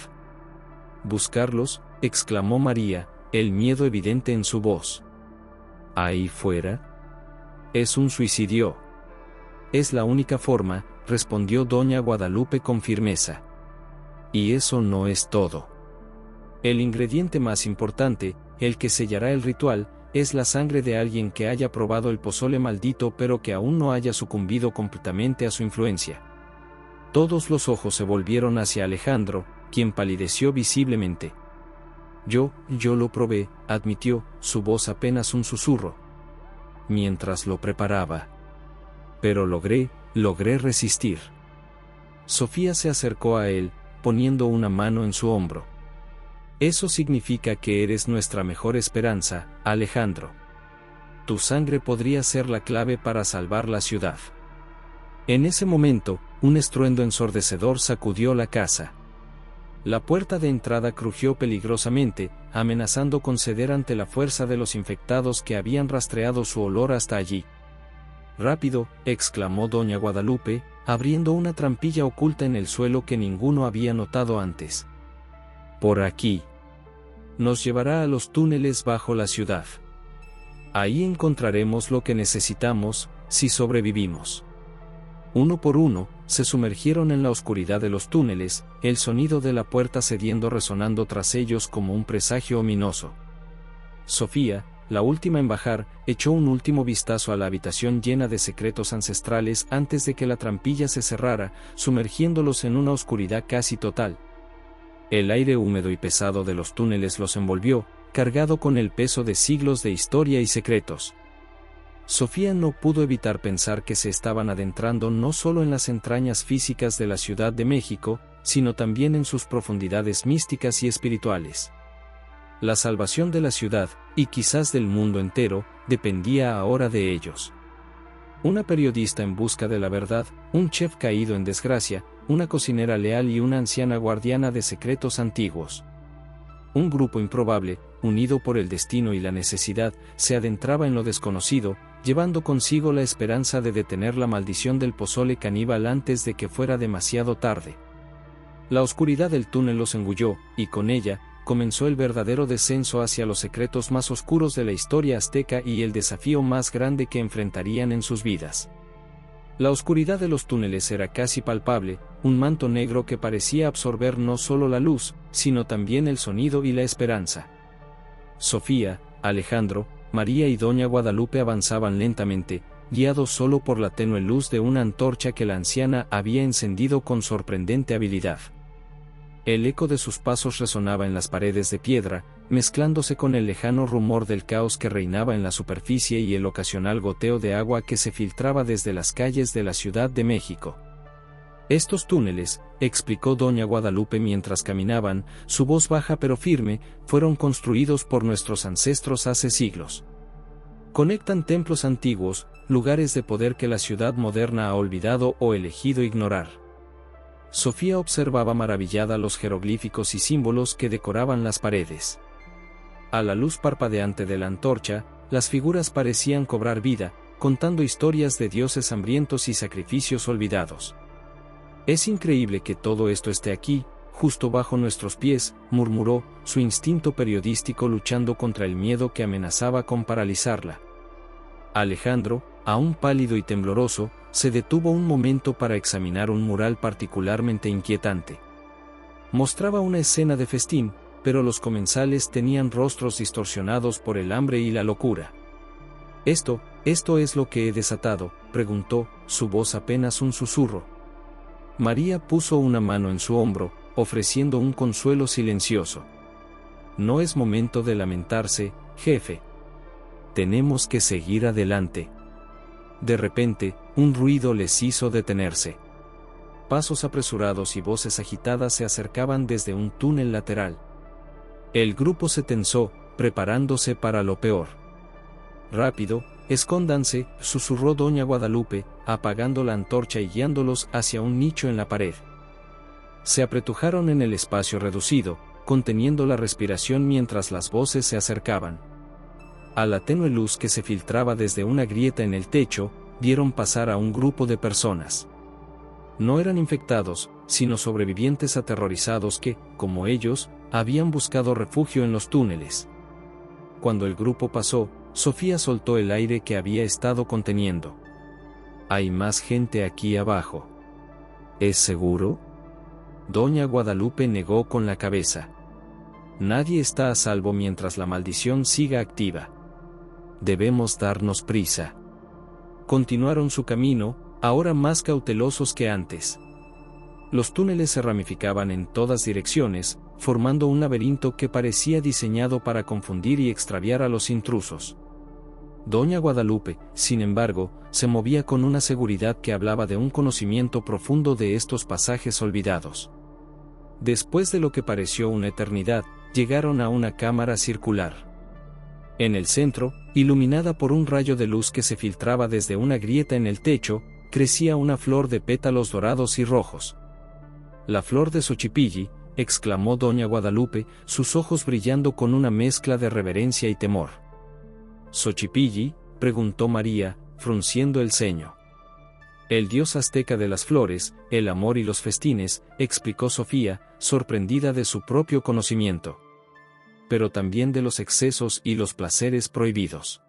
¿Buscarlos?, exclamó María, el miedo evidente en su voz. ¿Ahí fuera? Es un suicidio. Es la única forma, respondió doña Guadalupe con firmeza. Y eso no es todo. El ingrediente más importante, el que sellará el ritual, es la sangre de alguien que haya probado el pozole maldito pero que aún no haya sucumbido completamente a su influencia. Todos los ojos se volvieron hacia Alejandro, quien palideció visiblemente. Yo lo probé, admitió, su voz apenas un susurro. Mientras lo preparaba. Pero logré resistir. Sofía se acercó a él, poniendo una mano en su hombro. Eso significa que eres nuestra mejor esperanza, Alejandro. Tu sangre podría ser la clave para salvar la ciudad. En ese momento, un estruendo ensordecedor sacudió la casa. La puerta de entrada crujió peligrosamente, amenazando con ceder ante la fuerza de los infectados que habían rastreado su olor hasta allí. «Rápido», exclamó doña Guadalupe, abriendo una trampilla oculta en el suelo que ninguno había notado antes. «Por aquí. Nos llevará a los túneles bajo la ciudad. Ahí encontraremos lo que necesitamos, si sobrevivimos». Uno por uno, se sumergieron en la oscuridad de los túneles, el sonido de la puerta cediendo resonando tras ellos como un presagio ominoso. Sofía, la última en bajar, echó un último vistazo a la habitación llena de secretos ancestrales antes de que la trampilla se cerrara, sumergiéndolos en una oscuridad casi total. El aire húmedo y pesado de los túneles los envolvió, cargado con el peso de siglos de historia y secretos. Sofía no pudo evitar pensar que se estaban adentrando no solo en las entrañas físicas de la Ciudad de México, sino también en sus profundidades místicas y espirituales. La salvación de la ciudad, y quizás del mundo entero, dependía ahora de ellos. Una periodista en busca de la verdad, un chef caído en desgracia, una cocinera leal y una anciana guardiana de secretos antiguos. Un grupo improbable, unido por el destino y la necesidad, se adentraba en lo desconocido, llevando consigo la esperanza de detener la maldición del pozole caníbal antes de que fuera demasiado tarde. La oscuridad del túnel los engulló, y con ella, comenzó el verdadero descenso hacia los secretos más oscuros de la historia azteca y el desafío más grande que enfrentarían en sus vidas. La oscuridad de los túneles era casi palpable, un manto negro que parecía absorber no solo la luz, sino también el sonido y la esperanza. Sofía, Alejandro, María y Doña Guadalupe avanzaban lentamente, guiados solo por la tenue luz de una antorcha que la anciana había encendido con sorprendente habilidad. El eco de sus pasos resonaba en las paredes de piedra, mezclándose con el lejano rumor del caos que reinaba en la superficie y el ocasional goteo de agua que se filtraba desde las calles de la Ciudad de México. Estos túneles, explicó Doña Guadalupe mientras caminaban, su voz baja pero firme, fueron construidos por nuestros ancestros hace siglos. Conectan templos antiguos, lugares de poder que la ciudad moderna ha olvidado o elegido ignorar. Sofía observaba maravillada los jeroglíficos y símbolos que decoraban las paredes. A la luz parpadeante de la antorcha, las figuras parecían cobrar vida, contando historias de dioses hambrientos y sacrificios olvidados. Es increíble que todo esto esté aquí, justo bajo nuestros pies, murmuró, su instinto periodístico luchando contra el miedo que amenazaba con paralizarla. Alejandro, aún pálido y tembloroso, se detuvo un momento para examinar un mural particularmente inquietante. Mostraba una escena de festín, pero los comensales tenían rostros distorsionados por el hambre y la locura. ¿Esto es lo que he desatado?, preguntó, su voz apenas un susurro. María puso una mano en su hombro, ofreciendo un consuelo silencioso. No es momento de lamentarse, jefe. Tenemos que seguir adelante. De repente, un ruido les hizo detenerse. Pasos apresurados y voces agitadas se acercaban desde un túnel lateral. El grupo se tensó, preparándose para lo peor. Rápido, escóndanse, susurró Doña Guadalupe, apagando la antorcha y guiándolos hacia un nicho en la pared. Se apretujaron en el espacio reducido, conteniendo la respiración mientras las voces se acercaban. A la tenue luz que se filtraba desde una grieta en el techo, vieron pasar a un grupo de personas. No eran infectados, sino sobrevivientes aterrorizados que, como ellos, habían buscado refugio en los túneles. Cuando el grupo pasó, Sofía soltó el aire que había estado conteniendo. «Hay más gente aquí abajo». «¿Es seguro?». Doña Guadalupe negó con la cabeza. «Nadie está a salvo mientras la maldición siga activa. Debemos darnos prisa». Continuaron su camino, ahora más cautelosos que antes. Los túneles se ramificaban en todas direcciones, formando un laberinto que parecía diseñado para confundir y extraviar a los intrusos. Doña Guadalupe, sin embargo, se movía con una seguridad que hablaba de un conocimiento profundo de estos pasajes olvidados. Después de lo que pareció una eternidad, llegaron a una cámara circular. En el centro, iluminada por un rayo de luz que se filtraba desde una grieta en el techo, crecía una flor de pétalos dorados y rojos. «La flor de Xochipilli», exclamó Doña Guadalupe, sus ojos brillando con una mezcla de reverencia y temor. «¿Xochipilli?», preguntó María, frunciendo el ceño. «El dios azteca de las flores, el amor y los festines», explicó Sofía, sorprendida de su propio conocimiento. «Pero también de los excesos y los placeres prohibidos».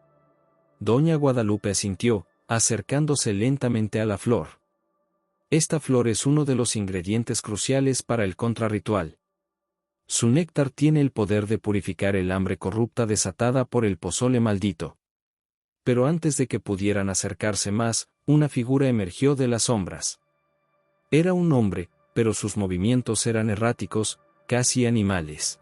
Doña Guadalupe asintió, acercándose lentamente a la flor. Esta flor es uno de los ingredientes cruciales para el contrarritual. Su néctar tiene el poder de purificar el hambre corrupta desatada por el pozole maldito. Pero antes de que pudieran acercarse más, una figura emergió de las sombras. Era un hombre, pero sus movimientos eran erráticos, casi animales.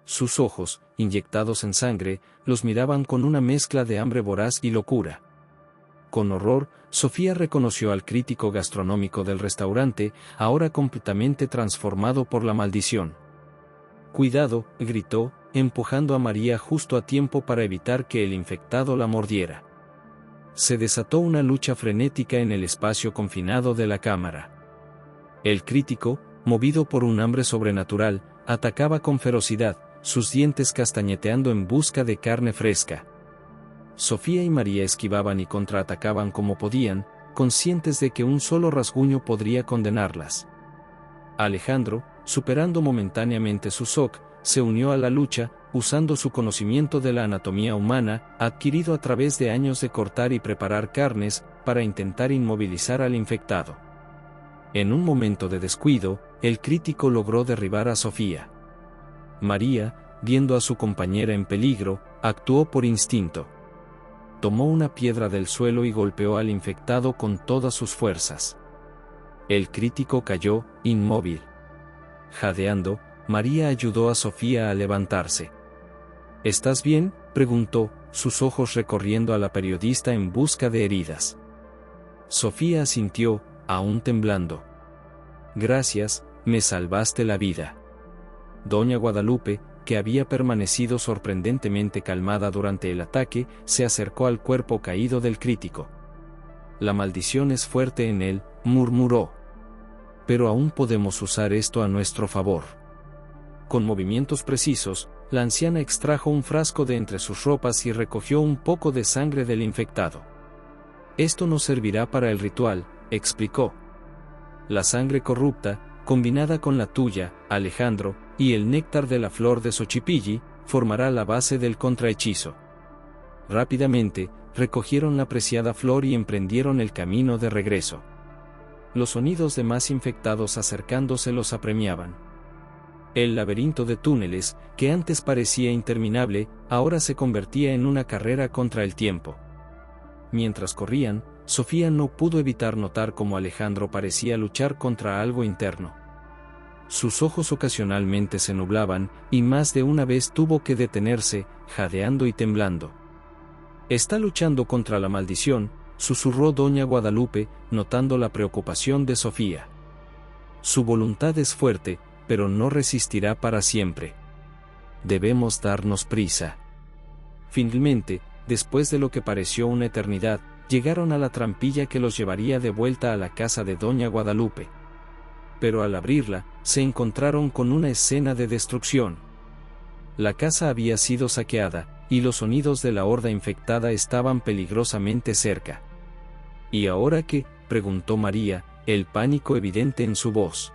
Sus ojos, inyectados en sangre, los miraban con una mezcla de hambre voraz y locura. Con horror, Sofía reconoció al crítico gastronómico del restaurante, ahora completamente transformado por la maldición. «Cuidado», gritó, empujando a María justo a tiempo para evitar que el infectado la mordiera. Se desató una lucha frenética en el espacio confinado de la cámara. El crítico, movido por un hambre sobrenatural, atacaba con ferocidad, sus dientes castañeteando en busca de carne fresca. Sofía y María esquivaban y contraatacaban como podían, conscientes de que un solo rasguño podría condenarlas. Alejandro, superando momentáneamente su shock, se unió a la lucha, usando su conocimiento de la anatomía humana, adquirido a través de años de cortar y preparar carnes, para intentar inmovilizar al infectado. En un momento de descuido, el crítico logró derribar a Sofía. María, viendo a su compañera en peligro, actuó por instinto. Tomó una piedra del suelo y golpeó al infectado con todas sus fuerzas. El crítico cayó, inmóvil. Jadeando, María ayudó a Sofía a levantarse. ¿Estás bien?, preguntó, sus ojos recorriendo a la periodista en busca de heridas. Sofía asintió, aún temblando. Gracias, me salvaste la vida. Doña Guadalupe, que había permanecido sorprendentemente calmada durante el ataque, se acercó al cuerpo caído del crítico. La maldición es fuerte en él, murmuró. Pero aún podemos usar esto a nuestro favor. Con movimientos precisos, la anciana extrajo un frasco de entre sus ropas y recogió un poco de sangre del infectado. Esto nos servirá para el ritual, explicó. La sangre corrupta, combinada con la tuya, Alejandro, y el néctar de la flor de Xochipilli, formará la base del contrahechizo. Rápidamente, recogieron la preciada flor y emprendieron el camino de regreso. Los sonidos de más infectados acercándose los apremiaban. El laberinto de túneles, que antes parecía interminable, ahora se convertía en una carrera contra el tiempo. Mientras corrían, Sofía no pudo evitar notar cómo Alejandro parecía luchar contra algo interno. Sus ojos ocasionalmente se nublaban, y más de una vez tuvo que detenerse, jadeando y temblando. «Está luchando contra la maldición», susurró doña Guadalupe, notando la preocupación de Sofía. «Su voluntad es fuerte, pero no resistirá para siempre. Debemos darnos prisa». Finalmente, después de lo que pareció una eternidad, llegaron a la trampilla que los llevaría de vuelta a la casa de doña Guadalupe. Pero al abrirla, se encontraron con una escena de destrucción. La casa había sido saqueada, y los sonidos de la horda infectada estaban peligrosamente cerca. «¿Y ahora qué?», preguntó María, el pánico evidente en su voz.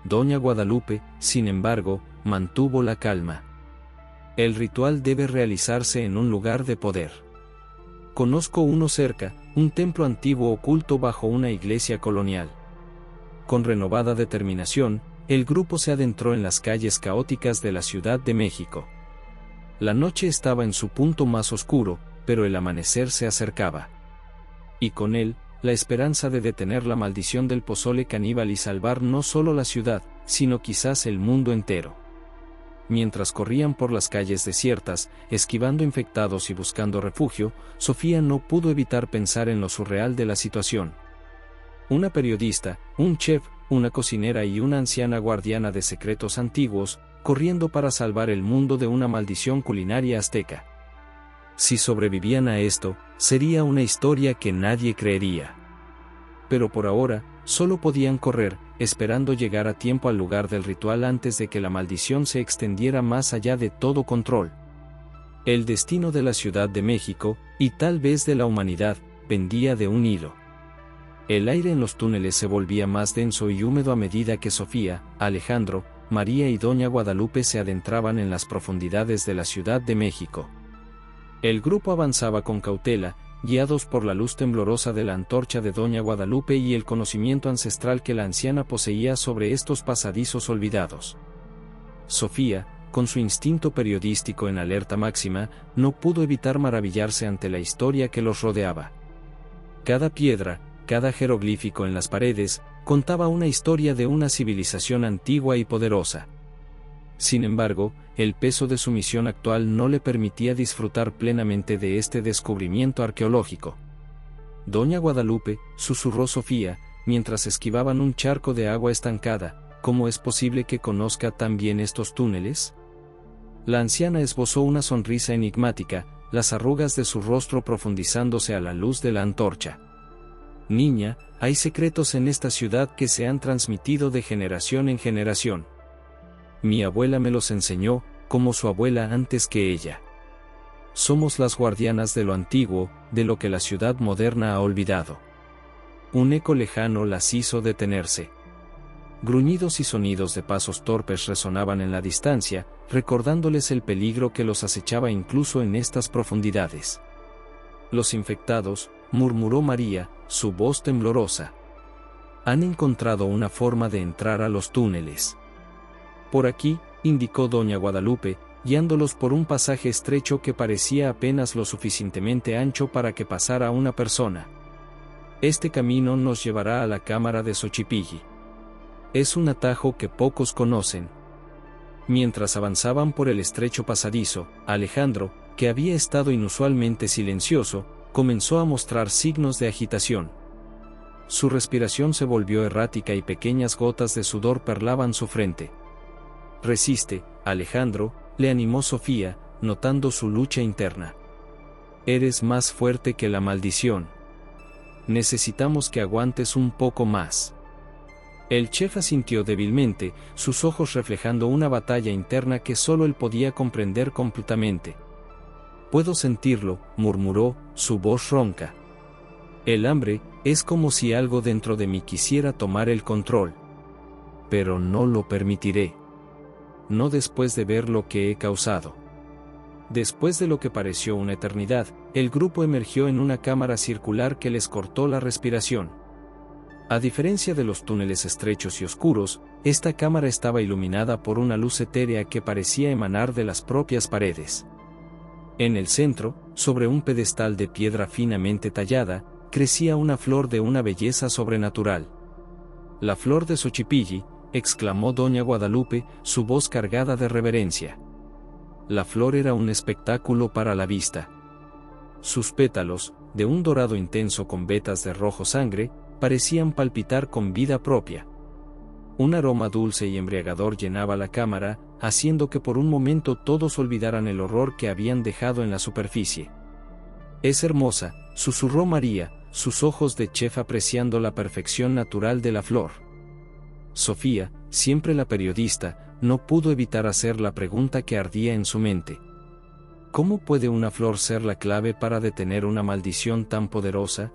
Doña Guadalupe, sin embargo, mantuvo la calma. «El ritual debe realizarse en un lugar de poder. Conozco uno cerca, un templo antiguo oculto bajo una iglesia colonial». Con renovada determinación, el grupo se adentró en las calles caóticas de la Ciudad de México. La noche estaba en su punto más oscuro, pero el amanecer se acercaba. Y con él, la esperanza de detener la maldición del pozole caníbal y salvar no solo la ciudad, sino quizás el mundo entero. Mientras corrían por las calles desiertas, esquivando infectados y buscando refugio, Sofía no pudo evitar pensar en lo surreal de la situación. Una periodista, un chef, una cocinera y una anciana guardiana de secretos antiguos, corriendo para salvar el mundo de una maldición culinaria azteca. Si sobrevivían a esto, sería una historia que nadie creería. Pero por ahora, solo podían correr, esperando llegar a tiempo al lugar del ritual antes de que la maldición se extendiera más allá de todo control. El destino de la Ciudad de México, y tal vez de la humanidad, pendía de un hilo. El aire en los túneles se volvía más denso y húmedo a medida que Sofía, Alejandro, María y doña Guadalupe se adentraban en las profundidades de la Ciudad de México. El grupo avanzaba con cautela, guiados por la luz temblorosa de la antorcha de doña Guadalupe y el conocimiento ancestral que la anciana poseía sobre estos pasadizos olvidados. Sofía, con su instinto periodístico en alerta máxima, no pudo evitar maravillarse ante la historia que los rodeaba. Cada piedra, cada jeroglífico en las paredes, contaba una historia de una civilización antigua y poderosa. Sin embargo, el peso de su misión actual no le permitía disfrutar plenamente de este descubrimiento arqueológico. «Doña Guadalupe», susurró Sofía, mientras esquivaban un charco de agua estancada, «¿cómo es posible que conozca tan bien estos túneles?». La anciana esbozó una sonrisa enigmática, las arrugas de su rostro profundizándose a la luz de la antorcha. «Niña, hay secretos en esta ciudad que se han transmitido de generación en generación. Mi abuela me los enseñó, como su abuela antes que ella. Somos las guardianas de lo antiguo, de lo que la ciudad moderna ha olvidado». Un eco lejano las hizo detenerse. Gruñidos y sonidos de pasos torpes resonaban en la distancia, recordándoles el peligro que los acechaba incluso en estas profundidades. «Los infectados», murmuró María, su voz temblorosa. «Han encontrado una forma de entrar a los túneles». «Por aquí», indicó doña Guadalupe, guiándolos por un pasaje estrecho que parecía apenas lo suficientemente ancho para que pasara una persona. «Este camino nos llevará a la cámara de Xochipilli. Es un atajo que pocos conocen». Mientras avanzaban por el estrecho pasadizo, Alejandro, que había estado inusualmente silencioso, comenzó a mostrar signos de agitación. Su respiración se volvió errática y pequeñas gotas de sudor perlaban su frente. «Resiste, Alejandro», le animó Sofía, notando su lucha interna. «Eres más fuerte que la maldición. Necesitamos que aguantes un poco más». El chef asintió débilmente, sus ojos reflejando una batalla interna que solo él podía comprender completamente. «Puedo sentirlo», murmuró, su voz ronca. «El hambre, es como si algo dentro de mí quisiera tomar el control. Pero no lo permitiré. No después de ver lo que he causado». Después de lo que pareció una eternidad, el grupo emergió en una cámara circular que les cortó la respiración. A diferencia de los túneles estrechos y oscuros, esta cámara estaba iluminada por una luz etérea que parecía emanar de las propias paredes. En el centro, sobre un pedestal de piedra finamente tallada, crecía una flor de una belleza sobrenatural. «La flor de Xochipilli», exclamó doña Guadalupe, su voz cargada de reverencia. La flor era un espectáculo para la vista. Sus pétalos, de un dorado intenso con vetas de rojo sangre, parecían palpitar con vida propia. Un aroma dulce y embriagador llenaba la cámara, haciendo que por un momento todos olvidaran el horror que habían dejado en la superficie. «Es hermosa», susurró María, sus ojos de chef apreciando la perfección natural de la flor. Sofía, siempre la periodista, no pudo evitar hacer la pregunta que ardía en su mente. ¿Cómo puede una flor ser la clave para detener una maldición tan poderosa?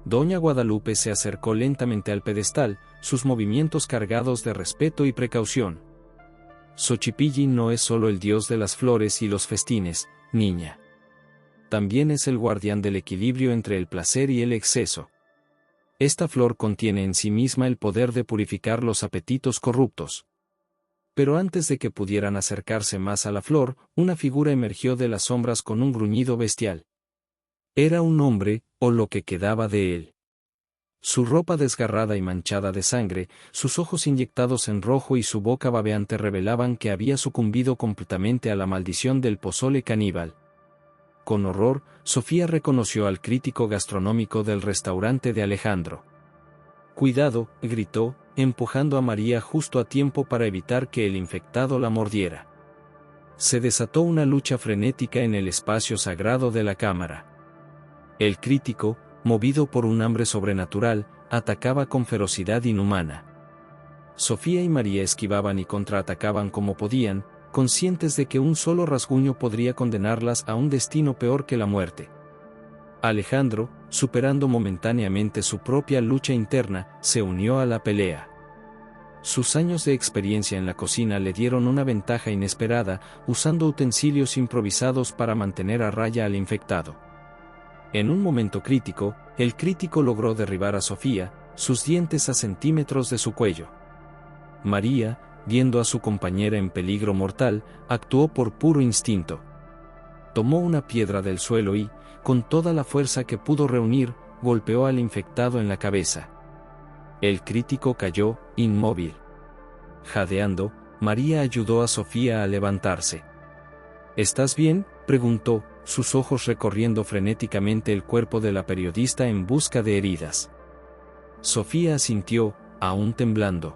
Doña Guadalupe se acercó lentamente al pedestal, sus movimientos cargados de respeto y precaución. «Xochipilli no es solo el dios de las flores y los festines, niña. También es el guardián del equilibrio entre el placer y el exceso. Esta flor contiene en sí misma el poder de purificar los apetitos corruptos». Pero antes de que pudieran acercarse más a la flor, una figura emergió de las sombras con un gruñido bestial. Era un hombre, o lo que quedaba de él. Su ropa desgarrada y manchada de sangre, sus ojos inyectados en rojo y su boca babeante revelaban que había sucumbido completamente a la maldición del pozole caníbal. Con horror, Sofía reconoció al crítico gastronómico del restaurante de Alejandro. «Cuidado», gritó, empujando a María justo a tiempo para evitar que el infectado la mordiera. Se desató una lucha frenética en el espacio sagrado de la cámara. El crítico, movido por un hambre sobrenatural, atacaba con ferocidad inhumana. Sofía y María esquivaban y contraatacaban como podían, conscientes de que un solo rasguño podría condenarlas a un destino peor que la muerte. Alejandro, superando momentáneamente su propia lucha interna, se unió a la pelea. Sus años de experiencia en la cocina le dieron una ventaja inesperada, usando utensilios improvisados para mantener a raya al infectado. En un momento crítico, el crítico logró derribar a Sofía, sus dientes a centímetros de su cuello. María, viendo a su compañera en peligro mortal, actuó por puro instinto. Tomó una piedra del suelo y, con toda la fuerza que pudo reunir, golpeó al infectado en la cabeza. El crítico cayó, inmóvil. Jadeando, María ayudó a Sofía a levantarse. «¿Estás bien?», preguntó, sus ojos recorriendo frenéticamente el cuerpo de la periodista en busca de heridas. Sofía asintió, aún temblando.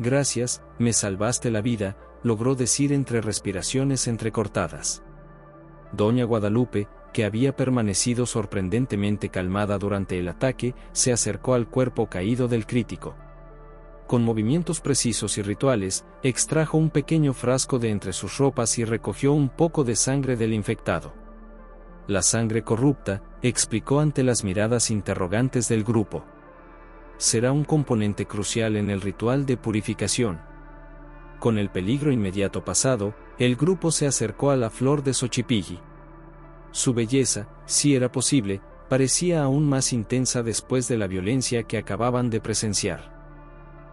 «Gracias, me salvaste la vida», logró decir entre respiraciones entrecortadas. Doña Guadalupe, que había permanecido sorprendentemente calmada durante el ataque, se acercó al cuerpo caído del crítico. Con movimientos precisos y rituales, extrajo un pequeño frasco de entre sus ropas y recogió un poco de sangre del infectado. «La sangre corrupta», explicó ante las miradas interrogantes del grupo. será un componente crucial en el ritual de purificación. Con el peligro inmediato pasado, el grupo se acercó a la flor de Xochipilli. Su belleza, si era posible, parecía aún más intensa después de la violencia que acababan de presenciar.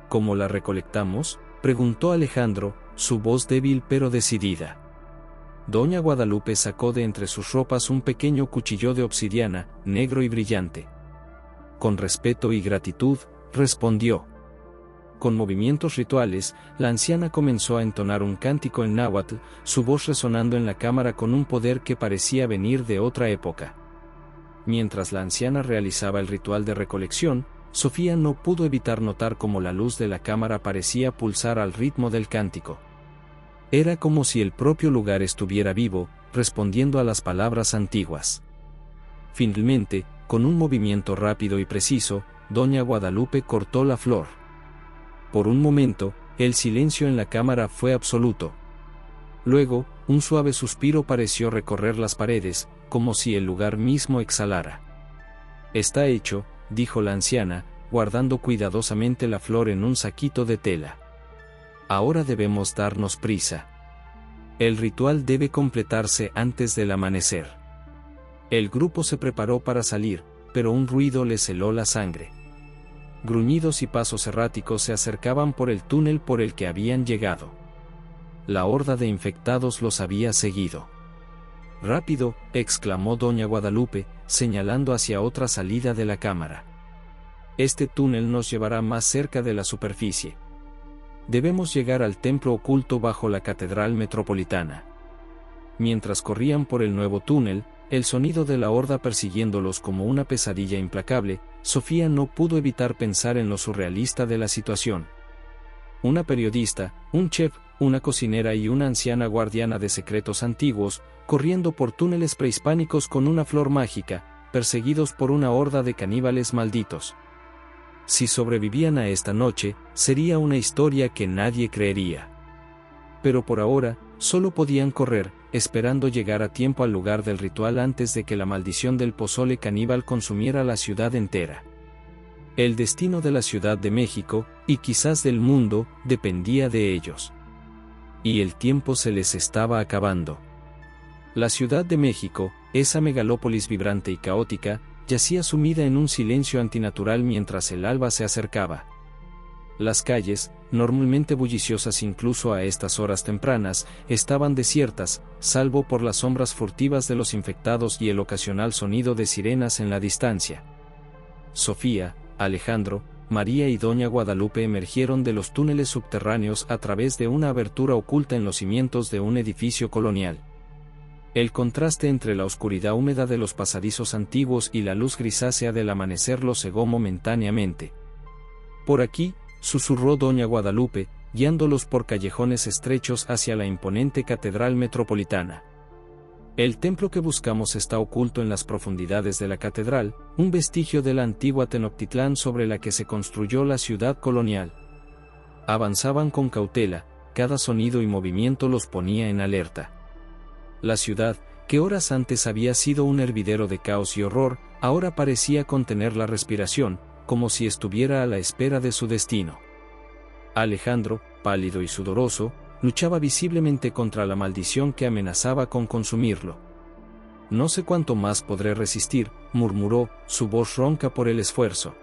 ¿Cómo la recolectamos?, preguntó Alejandro, su voz débil pero decidida. Doña Guadalupe sacó de entre sus ropas un pequeño cuchillo de obsidiana, negro y brillante. Con respeto y gratitud, respondió. Con movimientos rituales, la anciana comenzó a entonar un cántico en náhuatl, su voz resonando en la cámara con un poder que parecía venir de otra época. Mientras la anciana realizaba el ritual de recolección, Sofía no pudo evitar notar cómo la luz de la cámara parecía pulsar al ritmo del cántico. Era como si el propio lugar estuviera vivo, respondiendo a las palabras antiguas. Finalmente, con un movimiento rápido y preciso, Doña Guadalupe cortó la flor. Por un momento, el silencio en la cámara fue absoluto. Luego, un suave suspiro pareció recorrer las paredes, como si el lugar mismo exhalara. «Está hecho», dijo la anciana, guardando cuidadosamente la flor en un saquito de tela. «Ahora debemos darnos prisa. El ritual debe completarse antes del amanecer». El grupo se preparó para salir, pero un ruido les heló la sangre. Gruñidos y pasos erráticos se acercaban por el túnel por el que habían llegado. La horda de infectados los había seguido. «Rápido», exclamó Doña Guadalupe, señalando hacia otra salida de la cámara. «Este túnel nos llevará más cerca de la superficie. Debemos llegar al templo oculto bajo la Catedral Metropolitana». Mientras corrían por el nuevo túnel, el sonido de la horda persiguiéndolos como una pesadilla implacable, Sofía no pudo evitar pensar en lo surrealista de la situación. Una periodista, un chef, una cocinera y una anciana guardiana de secretos antiguos, corriendo por túneles prehispánicos con una flor mágica, perseguidos por una horda de caníbales malditos. Si sobrevivían a esta noche, sería una historia que nadie creería. Pero por ahora, solo podían correr, esperando llegar a tiempo al lugar del ritual antes de que la maldición del pozole caníbal consumiera la ciudad entera. El destino de la Ciudad de México, y quizás del mundo, dependía de ellos. Y el tiempo se les estaba acabando. La Ciudad de México, esa megalópolis vibrante y caótica, yacía sumida en un silencio antinatural mientras el alba se acercaba. Las calles, normalmente bulliciosas incluso a estas horas tempranas, estaban desiertas, salvo por las sombras furtivas de los infectados y el ocasional sonido de sirenas en la distancia. Sofía, Alejandro, María y Doña Guadalupe emergieron de los túneles subterráneos a través de una abertura oculta en los cimientos de un edificio colonial. El contraste entre la oscuridad húmeda de los pasadizos antiguos y la luz grisácea del amanecer los cegó momentáneamente. «Por aquí», susurró Doña Guadalupe, guiándolos por callejones estrechos hacia la imponente Catedral Metropolitana. «El templo que buscamos está oculto en las profundidades de la catedral, un vestigio de la antigua Tenochtitlán sobre la que se construyó la ciudad colonial». Avanzaban con cautela, cada sonido y movimiento los ponía en alerta. La ciudad, que horas antes había sido un hervidero de caos y horror, ahora parecía contener la respiración, como si estuviera a la espera de su destino. Alejandro, pálido y sudoroso, luchaba visiblemente contra la maldición que amenazaba con consumirlo. «No sé cuánto más podré resistir», murmuró, su voz ronca por el esfuerzo.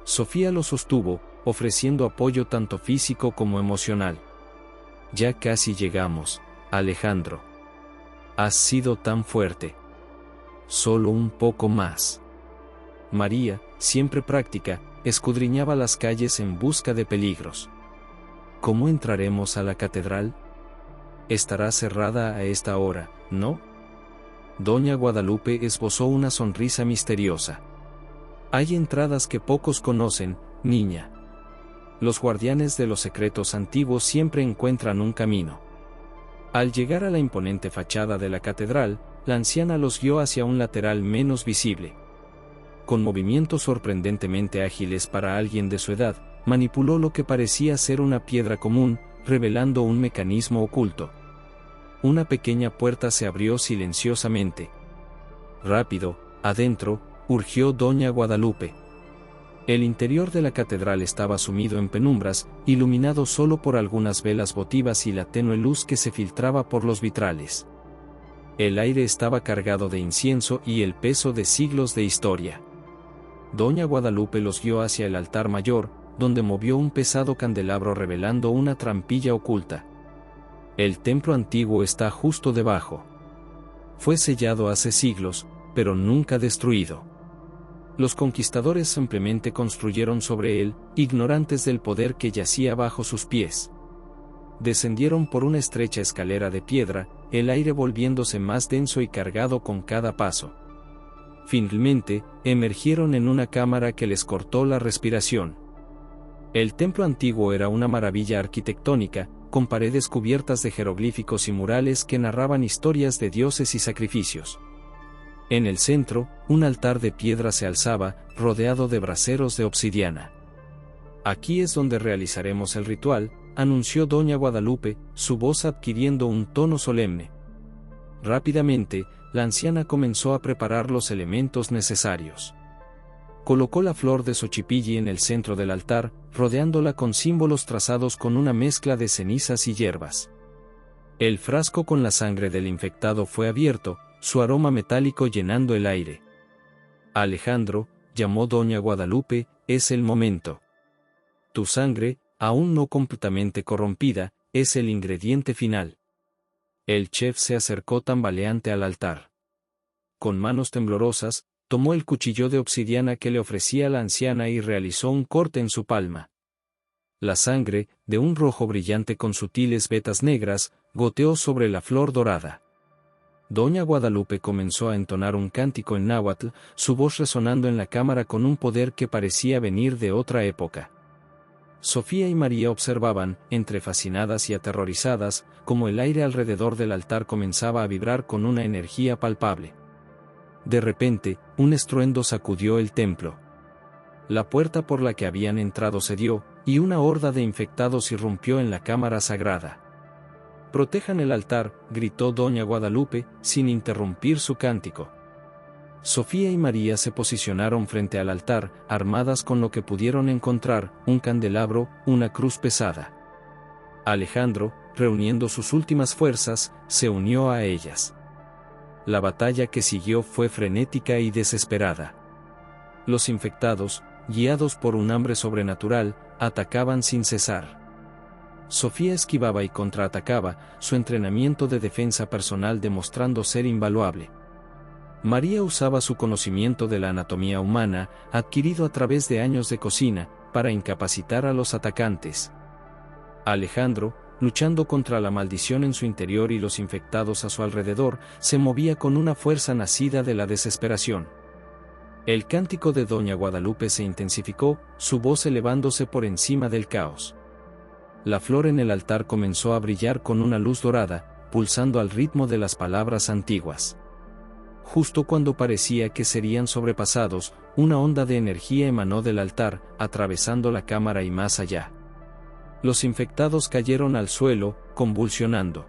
Sofía lo sostuvo, ofreciendo apoyo tanto físico como emocional. «Ya casi llegamos, Alejandro. Has sido tan fuerte. Solo un poco más». María, siempre práctica, escudriñaba las calles en busca de peligros. «¿Cómo entraremos a la catedral? Estará cerrada a esta hora, ¿no?». Doña Guadalupe esbozó una sonrisa misteriosa. «Hay entradas que pocos conocen, niña. Los guardianes de los secretos antiguos siempre encuentran un camino». Al llegar a la imponente fachada de la catedral, la anciana los guió hacia un lateral menos visible. Con movimientos sorprendentemente ágiles para alguien de su edad, manipuló lo que parecía ser una piedra común, revelando un mecanismo oculto. Una pequeña puerta se abrió silenciosamente. «Rápido, adentro», urgió Doña Guadalupe. El interior de la catedral estaba sumido en penumbras, iluminado solo por algunas velas votivas y la tenue luz que se filtraba por los vitrales. El aire estaba cargado de incienso y el peso de siglos de historia. Doña Guadalupe los guió hacia el altar mayor, donde movió un pesado candelabro revelando una trampilla oculta. El templo antiguo está justo debajo. Fue sellado hace siglos, pero nunca destruido. Los conquistadores simplemente construyeron sobre él, ignorantes del poder que yacía bajo sus pies. Descendieron por una estrecha escalera de piedra, el aire volviéndose más denso y cargado con cada paso. Finalmente, emergieron en una cámara que les cortó la respiración. El templo antiguo era una maravilla arquitectónica, con paredes cubiertas de jeroglíficos y murales que narraban historias de dioses y sacrificios. En el centro, un altar de piedra se alzaba, rodeado de braseros de obsidiana. «Aquí es donde realizaremos el ritual», anunció doña Guadalupe, su voz adquiriendo un tono solemne. Rápidamente, la anciana comenzó a preparar los elementos necesarios. Colocó la flor de xochipilli en el centro del altar, rodeándola con símbolos trazados con una mezcla de cenizas y hierbas. El frasco con la sangre del infectado fue abierto, su aroma metálico llenando el aire. «Alejandro», llamó doña Guadalupe, «es el momento. Tu sangre, aún no completamente corrompida, es el ingrediente final». El chef se acercó tambaleante al altar. Con manos temblorosas, tomó el cuchillo de obsidiana que le ofrecía la anciana y realizó un corte en su palma. La sangre, de un rojo brillante con sutiles vetas negras, goteó sobre la flor dorada. Doña Guadalupe comenzó a entonar un cántico en náhuatl, su voz resonando en la cámara con un poder que parecía venir de otra época. Sofía y María observaban, entre fascinadas y aterrorizadas, como el aire alrededor del altar comenzaba a vibrar con una energía palpable. De repente, un estruendo sacudió el templo. La puerta por la que habían entrado cedió, y una horda de infectados irrumpió en la cámara sagrada. «Protejan el altar», gritó doña Guadalupe, sin interrumpir su cántico. Sofía y María se posicionaron frente al altar, armadas con lo que pudieron encontrar, un candelabro, una cruz pesada. Alejandro, reuniendo sus últimas fuerzas, se unió a ellas. La batalla que siguió fue frenética y desesperada. Los infectados, guiados por un hambre sobrenatural, atacaban sin cesar. Sofía esquivaba y contraatacaba, su entrenamiento de defensa personal demostrando ser invaluable. María usaba su conocimiento de la anatomía humana, adquirido a través de años de cocina, para incapacitar a los atacantes. Alejandro, luchando contra la maldición en su interior y los infectados a su alrededor, se movía con una fuerza nacida de la desesperación. El cántico de doña Guadalupe se intensificó, su voz elevándose por encima del caos. La flor en el altar comenzó a brillar con una luz dorada, pulsando al ritmo de las palabras antiguas. Justo cuando parecía que serían sobrepasados, una onda de energía emanó del altar, atravesando la cámara y más allá. Los infectados cayeron al suelo, convulsionando.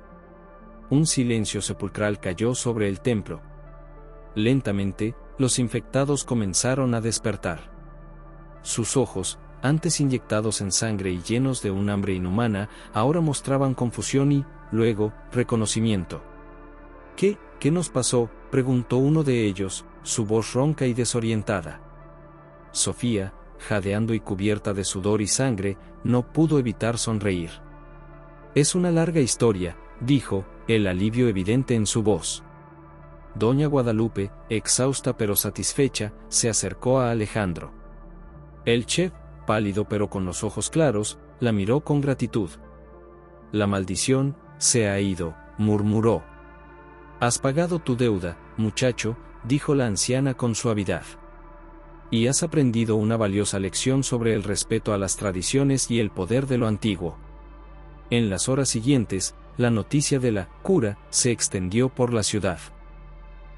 Un silencio sepulcral cayó sobre el templo. Lentamente, los infectados comenzaron a despertar. Sus ojos, antes inyectados en sangre y llenos de un hambre inhumana, ahora mostraban confusión y, luego, reconocimiento. ¿Qué nos pasó?, preguntó uno de ellos, su voz ronca y desorientada. Sofía, jadeando y cubierta de sudor y sangre, no pudo evitar sonreír. «Es una larga historia», dijo, el alivio evidente en su voz. Doña Guadalupe, exhausta pero satisfecha, se acercó a Alejandro. El chef, pálido pero con los ojos claros, la miró con gratitud. «La maldición se ha ido», murmuró. «Has pagado tu deuda, muchacho», dijo la anciana con suavidad. «Y has aprendido una valiosa lección sobre el respeto a las tradiciones y el poder de lo antiguo». En las horas siguientes, la noticia de la cura se extendió por la ciudad.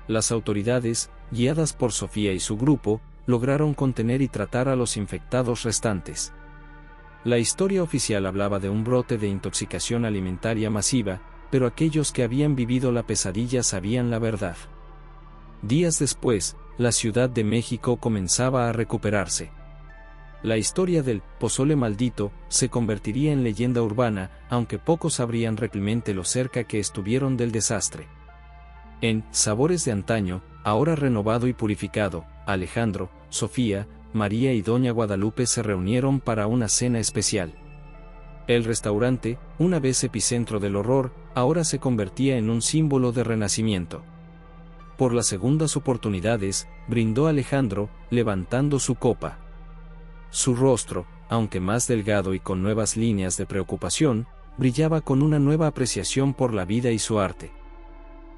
Las autoridades, guiadas por Sofía y su grupo, lograron contener y tratar a los infectados restantes. La historia oficial hablaba de un brote de intoxicación alimentaria masiva, pero aquellos que habían vivido la pesadilla sabían la verdad. Días después, la Ciudad de México comenzaba a recuperarse. La historia del pozole maldito se convertiría en leyenda urbana, aunque pocos sabrían realmente lo cerca que estuvieron del desastre. En Sabores de Antaño, ahora renovado y purificado, Alejandro, Sofía, María y Doña Guadalupe se reunieron para una cena especial. El restaurante, una vez epicentro del horror, ahora se convertía en un símbolo de renacimiento. Por las segundas oportunidades, brindó Alejandro, levantando su copa. Su rostro, aunque más delgado y con nuevas líneas de preocupación, brillaba con una nueva apreciación por la vida y su arte.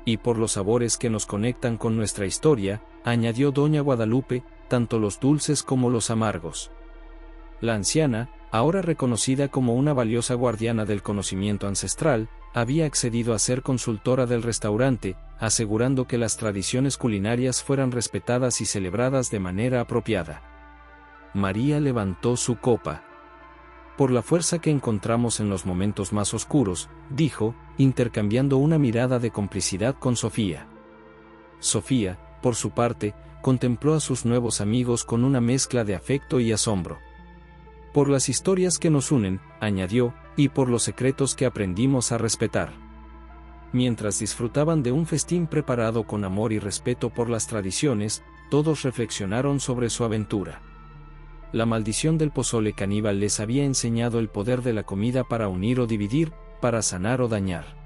Y por los sabores que nos conectan con nuestra historia, añadió Doña Guadalupe, tanto los dulces como los amargos. La anciana, ahora reconocida como una valiosa guardiana del conocimiento ancestral, había accedido a ser consultora del restaurante, asegurando que las tradiciones culinarias fueran respetadas y celebradas de manera apropiada. María levantó su copa. Por la fuerza que encontramos en los momentos más oscuros, dijo, intercambiando una mirada de complicidad con Sofía. Sofía, por su parte, contempló a sus nuevos amigos con una mezcla de afecto y asombro. Por las historias que nos unen, añadió, y por los secretos que aprendimos a respetar. Mientras disfrutaban de un festín preparado con amor y respeto por las tradiciones, todos reflexionaron sobre su aventura. La maldición del pozole caníbal les había enseñado el poder de la comida para unir o dividir, para sanar o dañar.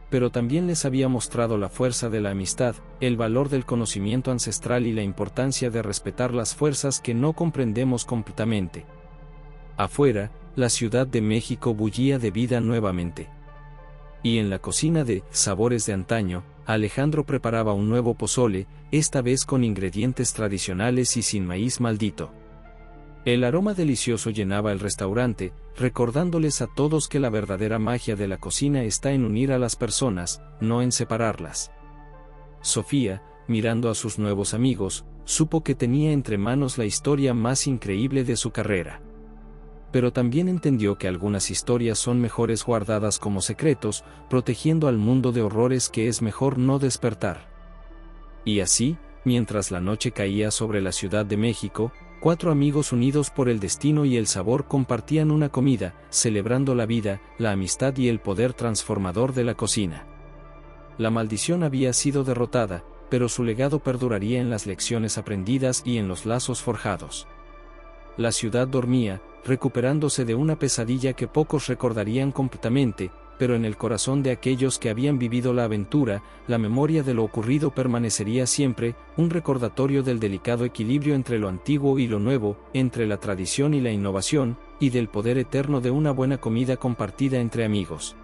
Pero también les había mostrado la fuerza de la amistad, el valor del conocimiento ancestral y la importancia de respetar las fuerzas que no comprendemos completamente. Afuera, la Ciudad de México bullía de vida nuevamente. Y en la cocina de Sabores de Antaño, Alejandro preparaba un nuevo pozole, esta vez con ingredientes tradicionales y sin maíz maldito. El aroma delicioso llenaba el restaurante, recordándoles a todos que la verdadera magia de la cocina está en unir a las personas, no en separarlas. Sofía, mirando a sus nuevos amigos, supo que tenía entre manos la historia más increíble de su carrera. Pero también entendió que algunas historias son mejores guardadas como secretos, protegiendo al mundo de horrores que es mejor no despertar. Y así, mientras la noche caía sobre la Ciudad de México, 4 amigos unidos por el destino y el sabor compartían una comida, celebrando la vida, la amistad y el poder transformador de la cocina. La maldición había sido derrotada, pero su legado perduraría en las lecciones aprendidas y en los lazos forjados. La ciudad dormía, recuperándose de una pesadilla que pocos recordarían completamente, pero en el corazón de aquellos que habían vivido la aventura, la memoria de lo ocurrido permanecería siempre, un recordatorio del delicado equilibrio entre lo antiguo y lo nuevo, entre la tradición y la innovación, y del poder eterno de una buena comida compartida entre amigos.